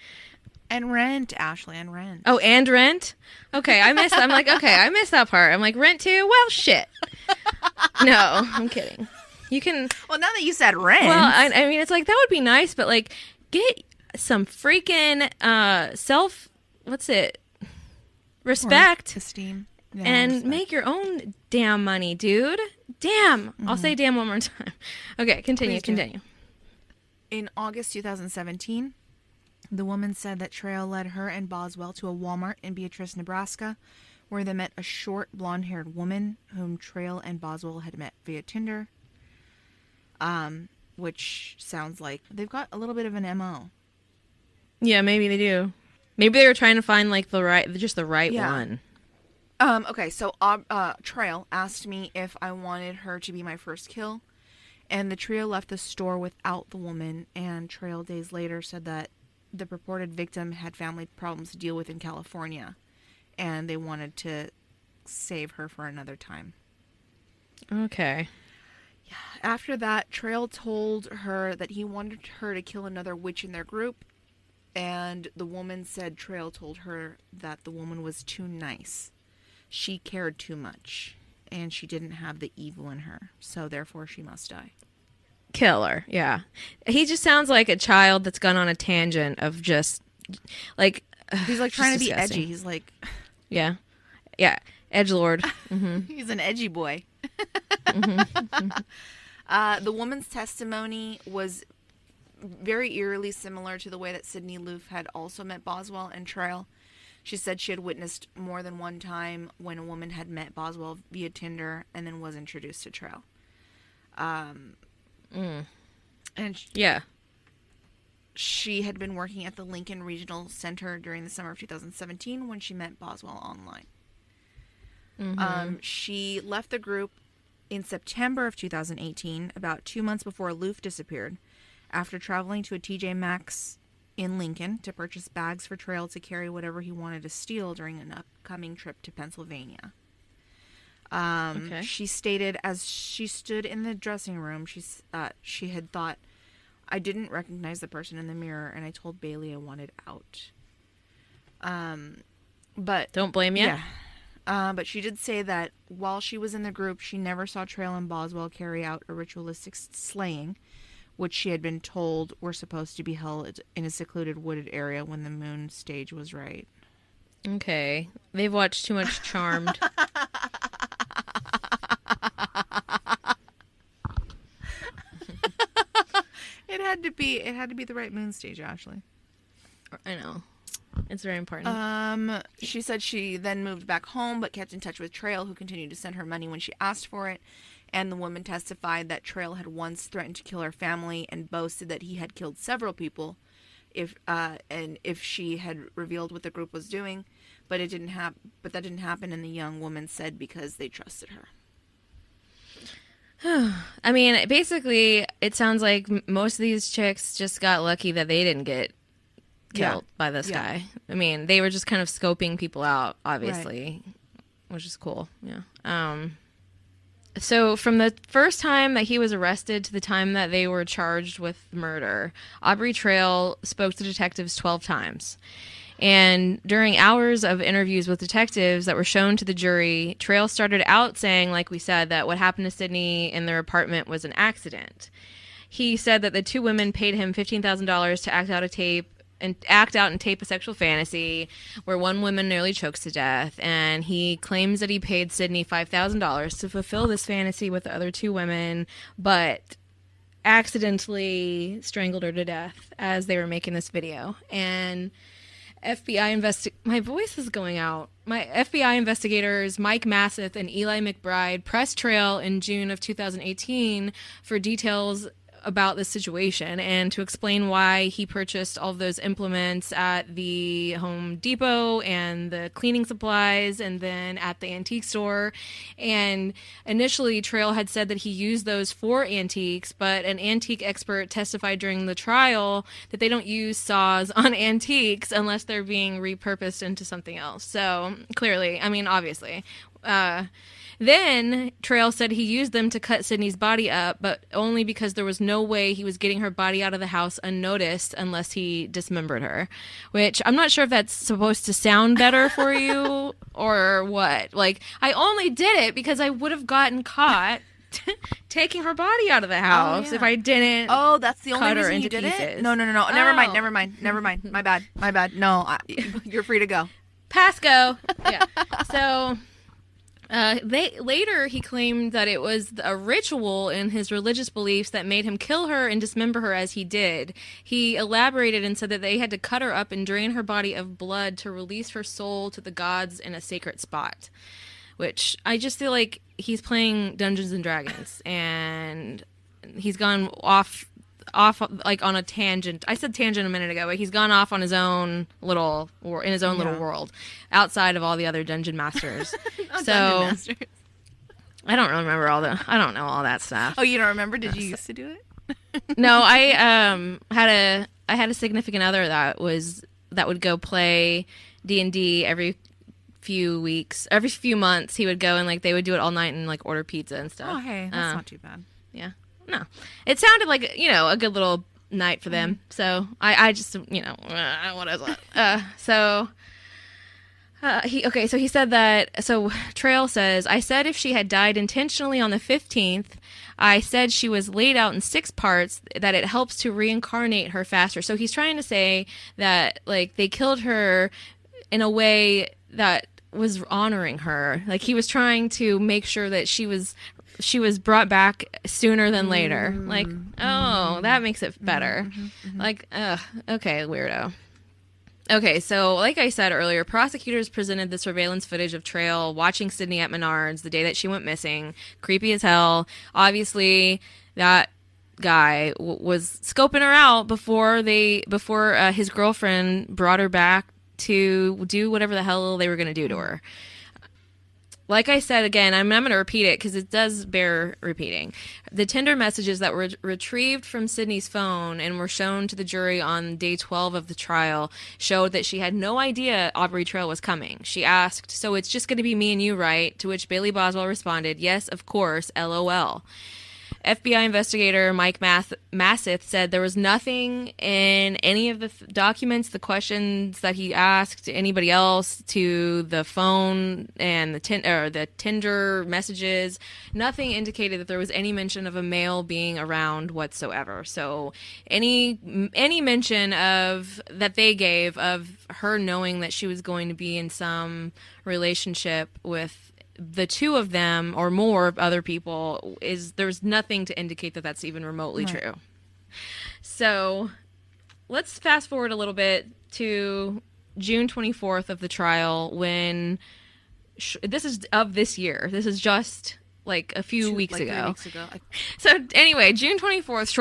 And rent, Ashley, and rent. Oh, and rent? Okay, I missed that part. I'm like, rent too? Well, shit. No, I'm kidding. You can... Well, now that you said rent... Well, I mean, it's like, that would be nice, but, like, get some freaking self... What's it? Respect. Esteem. Yeah, and respect. Make your own damn money, dude. Damn. Mm-hmm. I'll say damn one more time. Okay, continue. In August 2017... the woman said that Trail led her and Boswell to a Walmart in Beatrice, Nebraska, where they met a short, blonde-haired woman whom Trail and Boswell had met via Tinder, which sounds like they've got a little bit of an MO. Yeah, maybe they do. Maybe they were trying to find like the right Yeah. one. Okay, so Trail asked me if I wanted her to be my first kill, and the trio left the store without the woman, and Trail days later said that the purported victim had family problems to deal with in California, and they wanted to save her for another time. Okay. After that, Trail told her that he wanted her to kill another witch in their group, and the woman said Trail told her that the woman was too nice. She cared too much, and she didn't have the evil in her, so therefore she must die. Killer, yeah. He just sounds like a child that's gone on a tangent of just like He's like just trying to be disgusting. edgy. He's like, Yeah, edgelord. he's an edgy boy. The woman's testimony was very eerily similar to the way that Sydney Loofe had also met Boswell and Trail. She said she had witnessed more than one time when a woman had met Boswell via Tinder and then was introduced to Trail. And she had been working at the Lincoln Regional Center during the summer of 2017 when she met Boswell online. She left the group in September of 2018, about 2 months before Loofe disappeared, after traveling to a TJ Maxx in Lincoln to purchase bags for Trail to carry whatever he wanted to steal during an upcoming trip to Pennsylvania. Okay. She stated as she stood in the dressing room, she had thought, I didn't recognize the person in the mirror, and I told Bailey I wanted out. But Don't blame you. Yeah. But she did say that while she was in the group, she never saw Trail and Boswell carry out a ritualistic slaying, which she had been told were supposed to be held in a secluded wooded area when the moon stage was right. Okay. They've watched too much Charmed. It had to be the right moon stage, Ashley. I know. It's very important. She said she then moved back home but kept in touch with Trail, who continued to send her money when she asked for it. And the woman testified that Trail had once threatened to kill her family and boasted that he had killed several people if she had revealed what the group was doing, but that didn't happen, and the young woman said because they trusted her. I mean, basically, it sounds like most of these chicks just got lucky that they didn't get killed by this guy. I mean, they were just kind of scoping people out, obviously, which is cool. Yeah. So from the first time that he was arrested to the time that they were charged with murder, Aubrey Trail spoke to detectives 12 times. And during hours of interviews with detectives that were shown to the jury, Trail started out saying, like we said, that what happened to Sydney in their apartment was an accident. He said that the two women paid him $15,000 to act out and tape a sexual fantasy where one woman nearly chokes to death, and he claims that he paid Sydney $5,000 to fulfill this fantasy with the other two women, but accidentally strangled her to death as they were making this video. And my voice is going out. My FBI investigators, Mike Masseth and Eli McBride, pressed Trail in June of 2018 for details about this situation and to explain why he purchased all of those implements at the Home Depot and the cleaning supplies and then at the antique store. And initially, Trail had said that he used those for antiques, but an antique expert testified during the trial that they don't use saws on antiques unless they're being repurposed into something else. So clearly, I mean, obviously. Then Trail said he used them to cut Sydney's body up, but only because there was no way he was getting her body out of the house unnoticed unless he dismembered her, which I'm not sure if that's supposed to sound better for you or what. Like, I only did it because I would have gotten caught taking her body out of the house if I didn't. Oh, that's the only cut her reason into you did pieces. it? No. Never mind. My bad. No, you're free to go. Pass go. Yeah. So... later, he claimed that it was a ritual in his religious beliefs that made him kill her and dismember her as he did. He elaborated and said that they had to cut her up and drain her body of blood to release her soul to the gods in a sacred spot. Which I just feel like he's playing Dungeons and Dragons, and he's gone off off like on a tangent. I said tangent a minute ago, but he's gone off on his own little little world outside of all the other dungeon masters. Dungeon masters. I don't remember I don't know all that stuff. Oh, you don't remember? Did you used to do it? No, I had a significant other that would go play D&D every few months. He would go and like they would do it all night and like order pizza and stuff. Oh, hey, that's not too bad. Yeah. No. It sounded like, a good little night for them. So I just, what is it? So he said that, so Trail says, I said if she had died intentionally on the 15th, I said she was laid out in 6 parts, that it helps to reincarnate her faster. So he's trying to say that, like, they killed her in a way that was honoring her. Like, he was trying to make sure that she was brought back sooner than later. Like, oh, that makes it better. Like, okay, weirdo. Okay, so like I said earlier, prosecutors presented the surveillance footage of Trail watching Sydney at Menards the day that she went missing. Creepy as hell. Obviously, that guy was scoping her out before his girlfriend brought her back to do whatever the hell they were going to do to her. Like I said, again, I'm going to repeat it because it does bear repeating. The Tinder messages that were retrieved from Sydney's phone and were shown to the jury on day 12 of the trial showed that she had no idea Aubrey Trail was coming. She asked, "So it's just going to be me and you, right?" To which Bailey Boswell responded, "Yes, of course, LOL." FBI investigator Mike Masseth said there was nothing in any of the documents, the questions that he asked anybody else, to the phone and the Tinder messages. Nothing indicated that there was any mention of a male being around whatsoever. So any mention of that they gave of her knowing that she was going to be in some relationship with the two of them or more other people there's nothing to indicate that that's even remotely true. So let's fast forward a little bit to June 24th of the trial, when this is of this year. This is just like a few weeks ago. 3 weeks ago. So anyway, June 24th,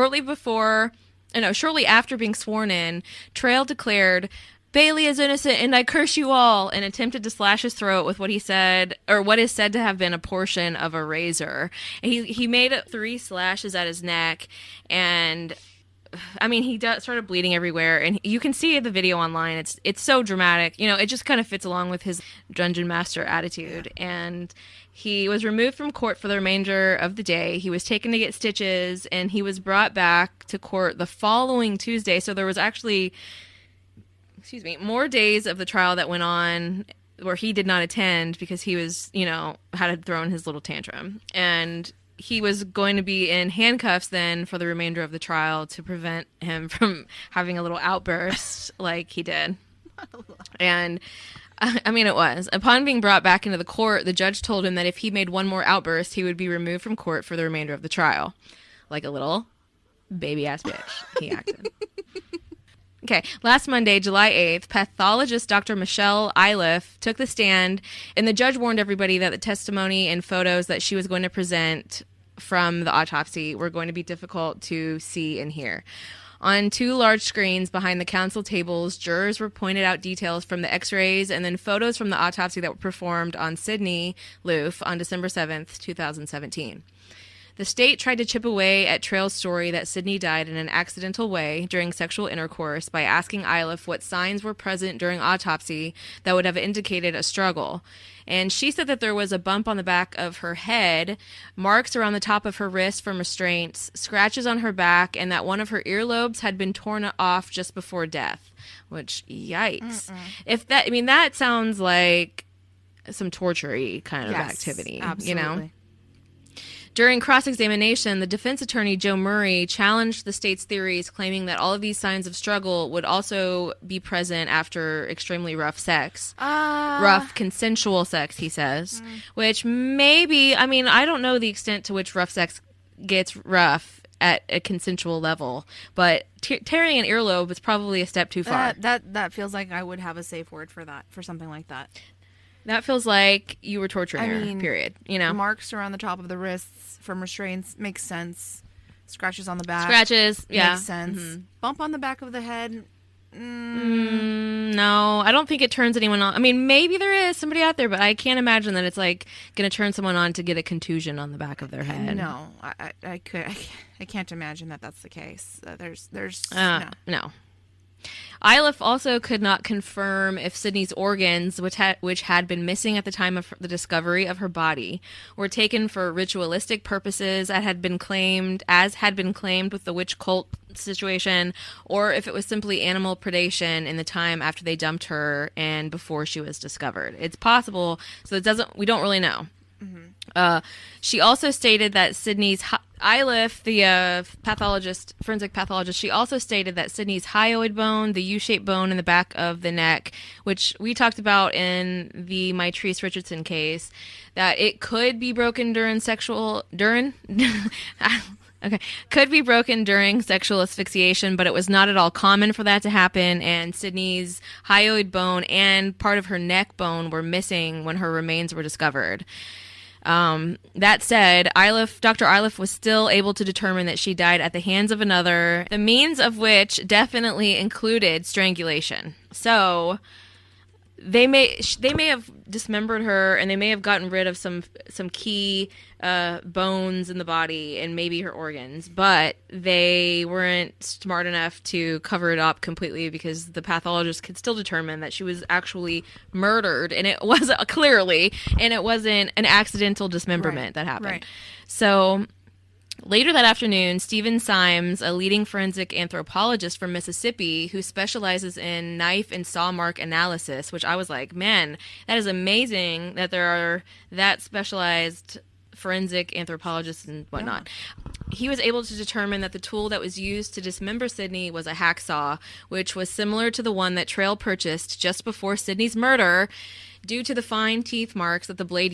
shortly after being sworn in, Trail declared, "Bailey is innocent and I curse you all," and attempted to slash his throat with what is said to have been a portion of a razor. He made 3 slashes at his neck, and I mean, he started bleeding everywhere, and you can see the video online. It's so dramatic. It just kind of fits along with his dungeon master attitude. And he was removed from court for the remainder of the day. He was taken to get stitches, and he was brought back to court the following Tuesday. So there was actually more days of the trial that went on where he did not attend because he was, had thrown his little tantrum. And he was going to be in handcuffs then for the remainder of the trial to prevent him from having a little outburst like he did. And I mean, it was. Upon being brought back into the court, the judge told him that if he made one more outburst, he would be removed from court for the remainder of the trial. Like a little baby-ass bitch, he acted. Okay, last Monday, July 8th, pathologist Dr. Michelle Iliff took the stand, and the judge warned everybody that the testimony and photos that she was going to present from the autopsy were going to be difficult to see and hear. On 2 large screens behind the counsel tables, jurors were pointed out details from the x-rays and then photos from the autopsy that were performed on Sydney Loofe on December 7th, 2017. The state tried to chip away at Trail's story that Sydney died in an accidental way during sexual intercourse by asking Iliff what signs were present during autopsy that would have indicated a struggle. And she said that there was a bump on the back of her head, marks around the top of her wrist from restraints, scratches on her back, and that one of her earlobes had been torn off just before death. Which, yikes. That sounds like some torture-y kind of activity. Absolutely. During cross-examination, the defense attorney, Joe Murray, challenged the state's theories, claiming that all of these signs of struggle would also be present after extremely rough sex. Rough, consensual sex, he says. Which maybe, I don't know the extent to which rough sex gets rough at a consensual level, but tearing an earlobe is probably a step too far. That feels like I would have a safe word for that, for something like that. That feels like you were torturing her, period. Marks around the top of the wrists from restraints makes sense. Scratches on the back. Scratches, yeah. Makes sense. Bump on the back of the head. No, I don't think it turns anyone on. I mean, maybe there is somebody out there, but I can't imagine that it's like going to turn someone on to get a contusion on the back of their head. No, I can't imagine that that's the case. There's no. Loofe also could not confirm if Sydney's organs, which had been missing at the time of the discovery of her body, were taken for ritualistic purposes, as had been claimed with the witch cult situation, or if it was simply animal predation in the time after they dumped her and before she was discovered. It's possible, so we don't really know. She also stated that Sydney's Loofe, the forensic pathologist, she also stated that Sydney's hyoid bone, the U-shaped bone in the back of the neck, which we talked about in the Mitrice Richardson case, that it could be broken during sexual asphyxiation, but it was not at all common for that to happen, and Sydney's hyoid bone and part of her neck bone were missing when her remains were discovered. That said, Dr. Loofe was still able to determine that she died at the hands of another, the means of which definitely included strangulation. So they may have dismembered her, and they may have gotten rid of some key bones in the body and maybe her organs, but they weren't smart enough to cover it up completely, because the pathologist could still determine that she was actually murdered, and it was it wasn't an accidental dismemberment that happened. Right. So later that afternoon, Stephen Symes, a leading forensic anthropologist from Mississippi who specializes in knife and saw mark analysis, which I was like, man, that is amazing that there are that specialized forensic anthropologists and whatnot. Yeah. He was able to determine that the tool that was used to dismember Sydney was a hacksaw, which was similar to the one that Trail purchased just before Sydney's murder, due to the fine teeth marks that the blade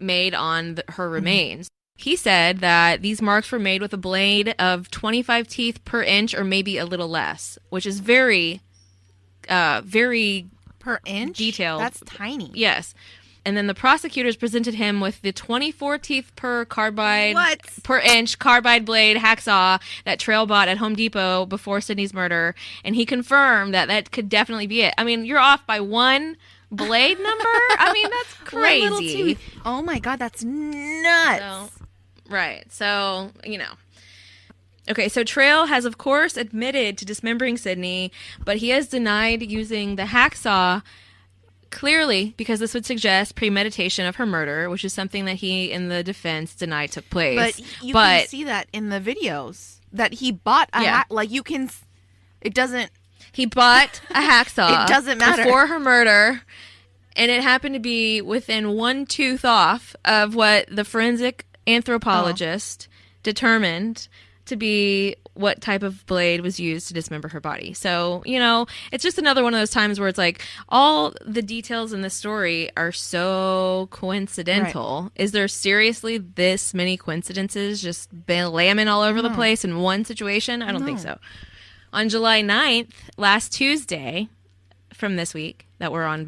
made on her remains. He said that these marks were made with a blade of 25 teeth per inch, or maybe a little less, which is very, very per inch detailed. That's tiny. Yes. And then the prosecutors presented him with the 24 teeth per inch carbide blade hacksaw that Trail bought at Home Depot before Sydney's murder, and he confirmed that could definitely be it. I mean, you're off by one blade number. I mean, that's crazy. Oh my God, that's nuts. Right. So, Okay, so Trail has, of course, admitted to dismembering Sydney, but he has denied using the hacksaw, clearly because this would suggest premeditation of her murder, which is something that he, in the defense, denied took place. But you can see that in the videos, that he bought a He bought a hacksaw. It doesn't matter. Before her murder, and it happened to be within one tooth off of what the forensic anthropologist determined to be what type of blade was used to dismember her body. So, it's just another one of those times where it's like all the details in the story are so coincidental. Right. Is there seriously this many coincidences just lambing all over the place in one situation? I don't think so. On July 9th, last Tuesday from this week that we're on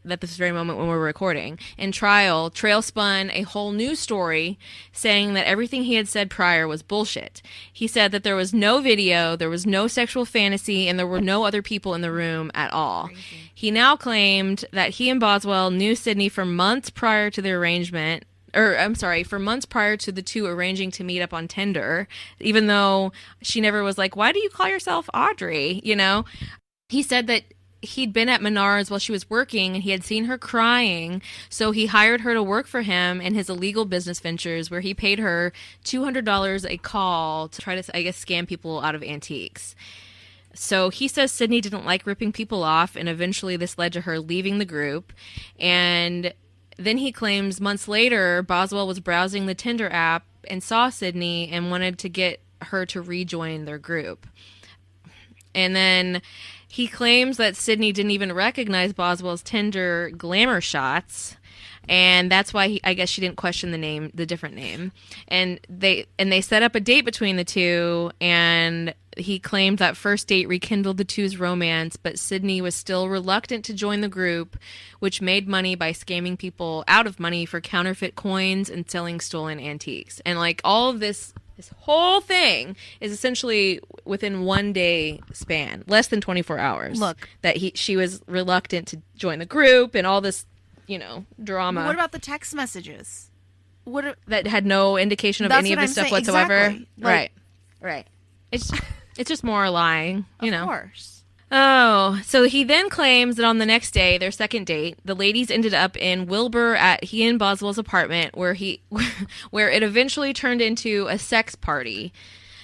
at this very moment when we're recording, in trial, Trail spun a whole new story saying that everything he had said prior was bullshit. He said that there was no video, there was no sexual fantasy, and there were no other people in the room at all. Crazy. He now claimed that he and Boswell knew Sydney for months prior to the arrangement, for months prior to the two arranging to meet up on Tinder, even though she never was like, why do you call yourself Audrey? He said that he'd been at Menards while she was working, and he had seen her crying, so he hired her to work for him in his illegal business ventures, where he paid her $200 a call to try to, I guess, scam people out of antiques. So he says Sydney didn't like ripping people off, and eventually this led to her leaving the group. And then he claims months later, Boswell was browsing the Tinder app and saw Sydney and wanted to get her to rejoin their group. And then he claims that Sydney didn't even recognize Boswell's Tinder glamour shots, and that's why I guess she didn't question the different name. And they set up a date between the two, and he claimed that first date rekindled the two's romance, but Sydney was still reluctant to join the group, which made money by scamming people out of money for counterfeit coins and selling stolen antiques. And all of this This whole thing is essentially within 1 day span, less than 24 hours. Look. That she was reluctant to join the group and all this, drama. But what about the text messages? That had no indication of any of this stuff whatsoever? Exactly. Right. It's just more lying, Of course. Oh, so he then claims that on the next day, their second date, the ladies ended up in Wilbur at he and Boswell's apartment where it eventually turned into a sex party.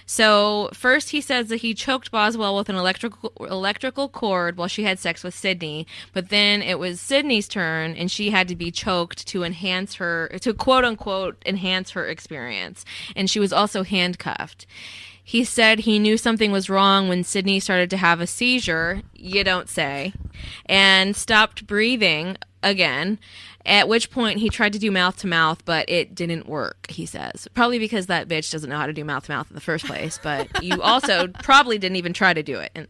So first he says that he choked Boswell with an electrical cord while she had sex with Sydney, but then it was Sydney's turn and she had to be choked to quote unquote enhance her experience. And she was also handcuffed. He said he knew something was wrong when Sydney started to have a seizure, you don't say, and stopped breathing again, at which point he tried to do mouth-to-mouth, but it didn't work, he says. Probably because that bitch doesn't know how to do mouth-to-mouth in the first place, but you also probably didn't even try to do it. And,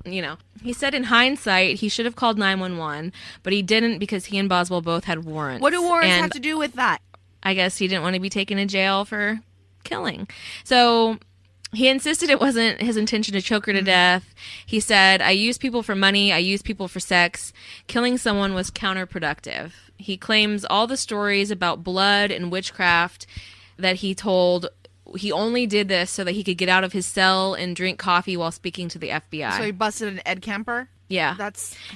he said in hindsight he should have called 911, but he didn't because he and Boswell both had warrants. What do warrants have to do with that? I guess he didn't want to be taken to jail for killing. So he insisted it wasn't his intention to choke her to death. He said, I use people for money. I use people for sex. Killing someone was counterproductive. He claims all the stories about blood and witchcraft that he told, he only did this so that he could get out of his cell and drink coffee while speaking to the FBI. So he busted an Ed Kemper? Yeah.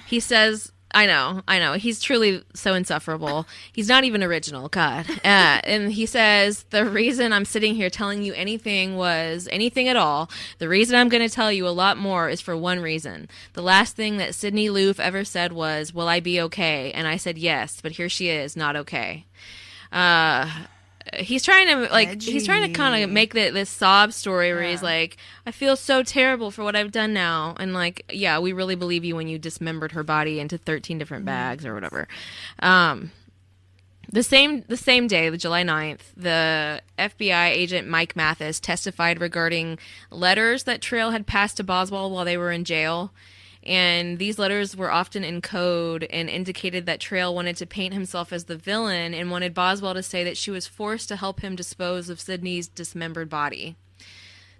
He says, I know. He's truly so insufferable. He's not even original. God. And he says, the reason I'm sitting here telling you anything at all, the reason I'm going to tell you a lot more is for one reason. The last thing that Sydney Loofe ever said was, will I be okay? And I said, yes, but here she is, not okay. He's trying to kind of make this sob story where he's like, I feel so terrible for what I've done now. And yeah, we really believe you when you dismembered her body into 13 different bags or whatever. The same day, the July 9th, the FBI agent Mike Mathis testified regarding letters that Trail had passed to Boswell while they were in jail. And these letters were often in code and indicated that Trail wanted to paint himself as the villain and wanted Boswell to say that she was forced to help him dispose of Sydney's dismembered body.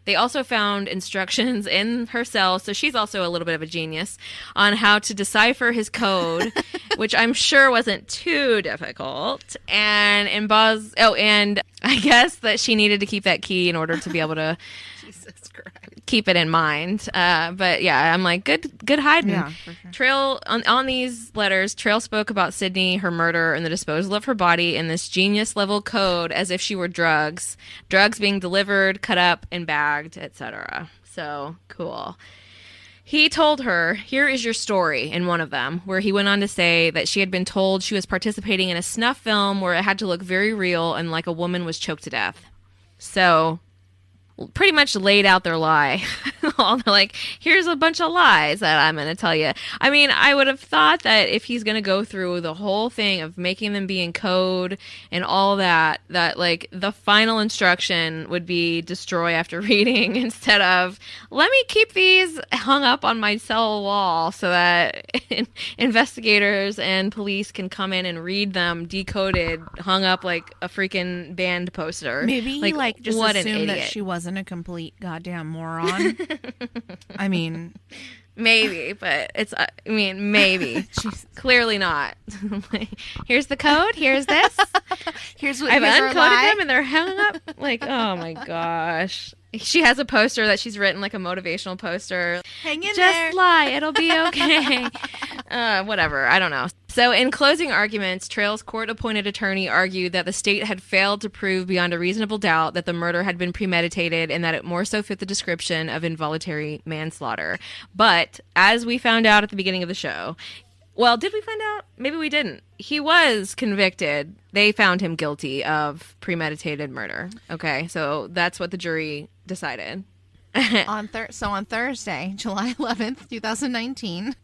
They also found instructions in her cell, so she's also a little bit of a genius, on how to decipher his code, which I'm sure wasn't too difficult. And I guess that she needed to keep that key in order to be able to keep it in mind. But yeah, I'm like, good hiding. Yeah, for sure. Trail on these letters, Trail spoke about Sydney, her murder, and the disposal of her body in this genius level code as if she were drugs being delivered, cut up, and bagged, etc. So cool. He told her, here is your story, in one of them, where he went on to say that she had been told she was participating in a snuff film where it had to look very real and like a woman was choked to death. So pretty much laid out their lie. They're like, here's a bunch of lies that I'm going to tell you. I mean, I would have thought that if he's going to go through the whole thing of making them be in code and all that like the final instruction would be destroy after reading instead of let me keep these hung up on my cell wall so that investigators and police can come in and read them decoded, hung up like a freaking band poster. Maybe he just what assumed an that idiot. she wasn't a complete goddamn moron. I mean, maybe, but maybe. Clearly not. Here's the code. Here's this. here's what I've here's uncoded them and they're hung up. Like, oh my gosh. She has a poster that she's written, like a motivational poster. Hang in Just there. lie. It'll be okay. Whatever. I don't know. So in closing arguments, Trail's court-appointed attorney argued that the state had failed to prove beyond a reasonable doubt that the murder had been premeditated and that it more so fit the description of involuntary manslaughter. But as we found out at the beginning of the show, well, did we find out? Maybe we didn't. He was convicted. They found him guilty of premeditated murder. Okay, so that's what the jury decided. on Thursday, July 11th, 2019.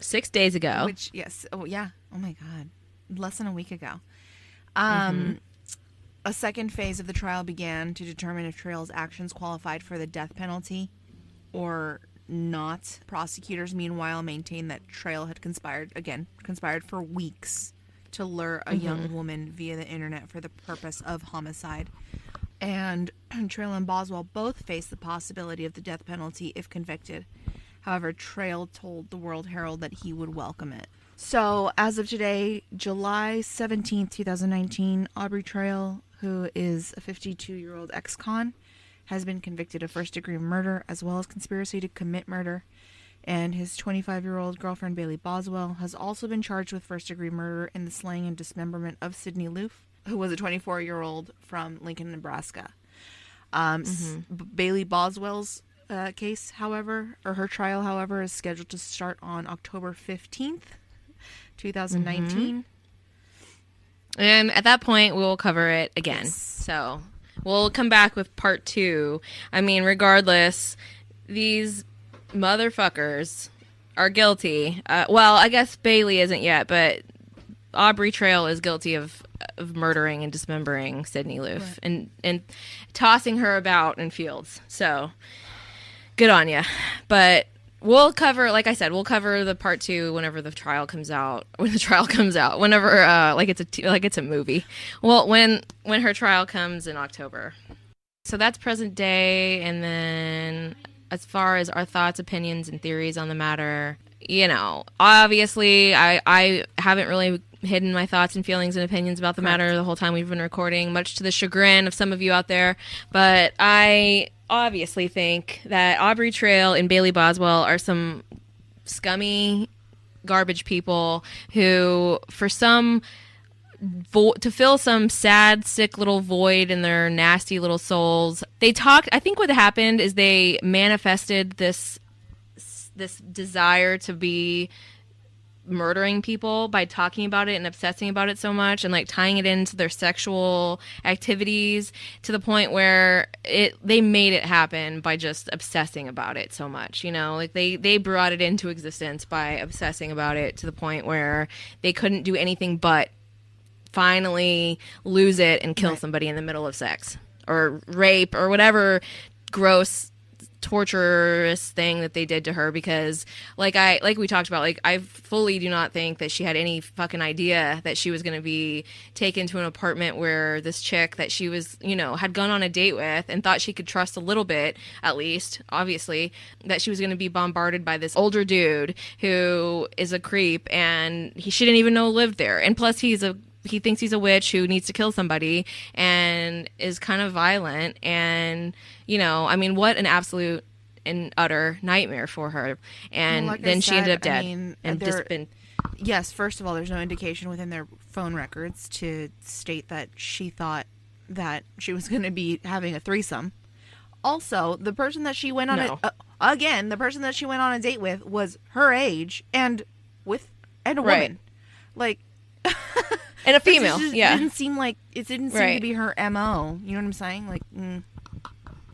6 days ago. Which, yes. Oh, yeah. Oh, my God. Less than a week ago. A second phase of the trial began to determine if Trail's actions qualified for the death penalty or not. Prosecutors, meanwhile, maintained that Trail had conspired for weeks to lure a young woman via the internet for the purpose of homicide. and Trail and Boswell both face the possibility of the death penalty if convicted. However, Trail told the World Herald that he would welcome it. So, as of today, July 17th, 2019, Aubrey Trail, who is a 52-year-old ex-con, has been convicted of first-degree murder as well as conspiracy to commit murder. And his 25-year-old girlfriend, Bailey Boswell, has also been charged with first-degree murder in the slaying and dismemberment of Sydney Loofe, who was a 24-year-old from Lincoln, Nebraska. Bailey Boswell's case, however, or her trial, however, is scheduled to start on October 15th, 2019. And at that point, we'll cover it again. Yes. So we'll come back with part 2. I mean, regardless, these motherfuckers are guilty. Well, I guess Bailey isn't yet, but Aubrey Trail is guilty of murdering and dismembering Sydney Loofe, right, and tossing her about in fields. So good on you. But we'll cover, like I said, we'll cover the part 2 whenever the trial comes out. When the trial comes out, whenever like it's a movie. Well, when her trial comes in October. So that's present day, and then as far as our thoughts, opinions, and theories on the matter, you know, obviously I haven't really hidden my thoughts and feelings and opinions about the matter the whole time we've been recording, much to the chagrin of some of you out there. But I obviously think that Aubrey Trail and Bailey Boswell are some scummy garbage people who, for some to fill some sad, sick little void in their nasty little souls, they talked. I think what happened is they manifested this desire to be murdering people by talking about it and obsessing about it so much, and like tying it into their sexual activities to the point where they made it happen by just obsessing about it so much, you know, like they brought it into existence by obsessing about it to the point where they couldn't do anything but finally lose it and kill somebody in the middle of sex or rape or whatever gross torturous thing that they did to her. Because like we talked about, like, I fully do not think that she had any fucking idea that she was going to be taken to an apartment where this chick that she was, you know, had gone on a date with and thought she could trust a little bit, at least, obviously, that she was going to be bombarded by this older dude who is a creep and she didn't even know lived there. And plus he thinks he's a witch who needs to kill somebody and is kind of violent. And, you know, I mean, what an absolute and utter nightmare for her. And well, like then she ended up dead. I mean, and just been... Yes, first of all, there's no indication within their phone records to state that she thought that she was going to be having a threesome. Also, the person that she went on the person that she went on a date with was her age and a woman. Like... And a female, it didn't seem to be her MO. You know what I'm saying? Like,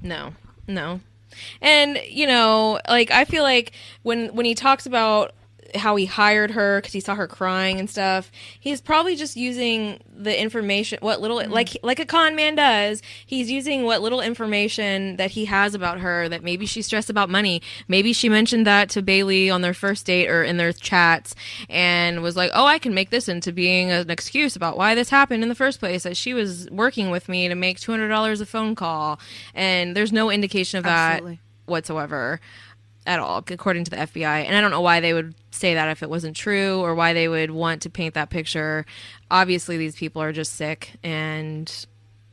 No. And, you know, like, I feel like when he talks about how he hired her because he saw her crying and stuff, he's probably just using the information, what little, like a con man does, he's using what little information that he has about her, that maybe she's stressed about money. Maybe she mentioned that to Bailey on their first date or in their chats and was like, oh, I can make this into being an excuse about why this happened in the first place, that she was working with me to make $200 a phone call. And there's no indication of that whatsoever at all, according to the FBI. And I don't know why they would say that if it wasn't true, or why they would want to paint that picture. Obviously, these people are just sick and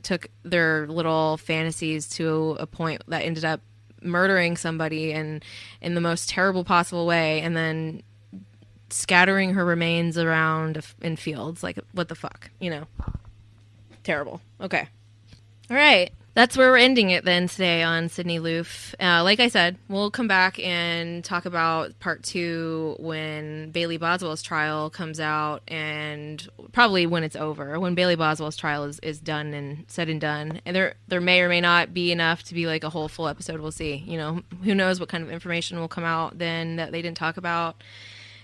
took their little fantasies to a point that ended up murdering somebody in the most terrible possible way, and then scattering her remains around in fields. Like, what the fuck, you know? Terrible. Okay. All right. That's where we're ending it then today on Sydney Loofe. Like I said, we'll come back and talk about part 2 when Bailey Boswell's trial comes out, and probably when it's over, when Bailey Boswell's trial is done and said and done. And there may or may not be enough to be like a whole full episode. We'll see. You know, who knows what kind of information will come out then that they didn't talk about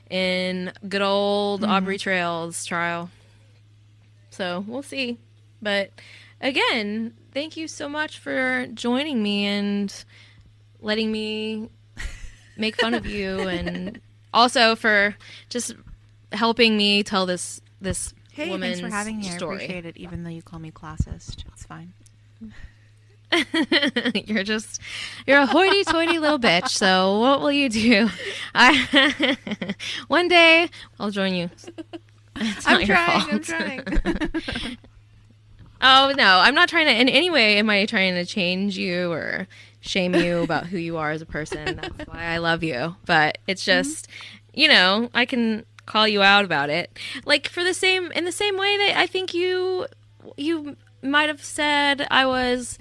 in good old Aubrey Trail's trial. So we'll see. But again, thank you so much for joining me and letting me make fun of you, and also for just helping me tell this woman's thanks for having me. story. I appreciate it, even though you call me classist. It's fine. You're a hoity-toity little bitch. So what will you do? One day I'll join you. It's not your fault. I'm trying. Oh, no, I'm not trying to, in any way am I trying to change you or shame you about who you are as a person. That's why I love you. But it's just, I can call you out about it. Like in the same way that I think you might have said I was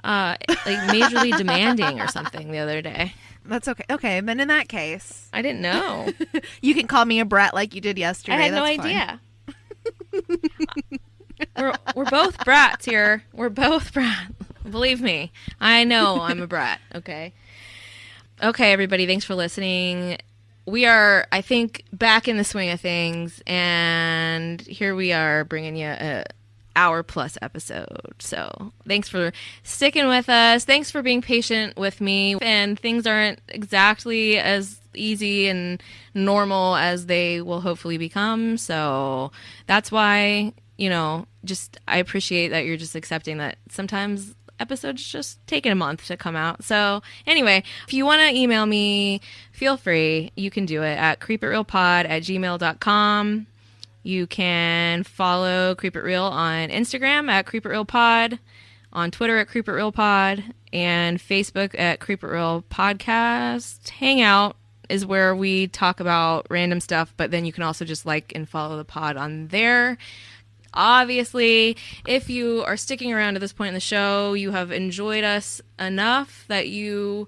like majorly demanding or something the other day. That's okay. Okay, then in that case, I didn't know. You can call me a brat like you did yesterday. I had no idea. We're both brats here. We're both brats. Believe me, I know I'm a brat. Okay, everybody, thanks for listening. We are, I think, back in the swing of things, and here we are bringing you a hour-plus episode. So thanks for sticking with us. Thanks for being patient with me. And things aren't exactly as easy and normal as they will hopefully become. So that's why, I appreciate that you're just accepting that sometimes episodes just taking a month to come out. So anyway, if you want to email me, feel free. You can do it at creepitrealpod@gmail.com. You can follow Creep It Real on Instagram at Creep It Real Pod, on Twitter at Creep It Real Pod, and Facebook at Creep It Real Podcast. Hangout is where we talk about random stuff, but then you can also just like and follow the pod on there. Obviously, if you are sticking around to this point in the show, you have enjoyed us enough that you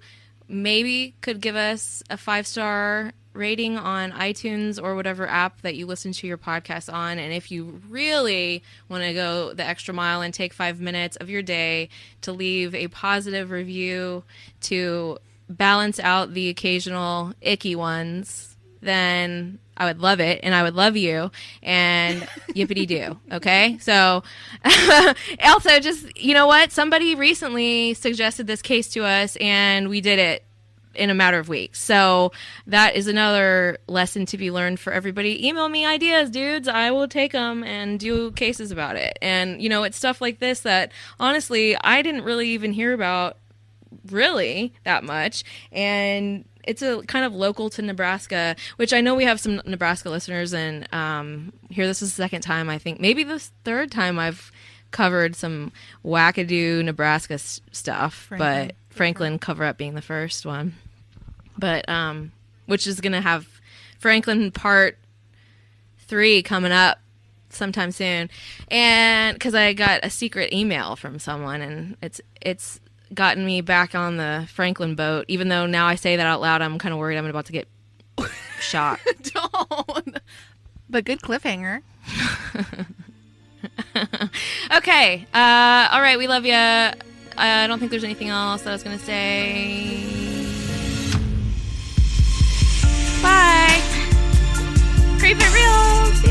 maybe could give us a 5-star rating on iTunes or whatever app that you listen to your podcast on. And if you really want to go the extra mile and take 5 minutes of your day to leave a positive review to balance out the occasional icky ones, then I would love it, and I would love you, and yippity-doo, okay? So, also, just, you know what? Somebody recently suggested this case to us, and we did it in a matter of weeks. So, that is another lesson to be learned for everybody. Email me ideas, dudes. I will take them and do cases about it. And, it's stuff like this that, honestly, I didn't really even hear about really that much, and it's a kind of local to Nebraska, which I know we have some Nebraska listeners, and here this is the second time, I think, maybe the third time I've covered some wackadoo Nebraska stuff, but Franklin cover-up being the first one. But, which is going to have Franklin Part 3 coming up sometime soon, and because I got a secret email from someone, and it's gotten me back on the Franklin boat, even though now I say that out loud, I'm kind of worried I'm about to get shot. Don't. But good cliffhanger. Okay. All right. We love you. I don't think there's anything else that I was going to say. Bye. Creep It Real.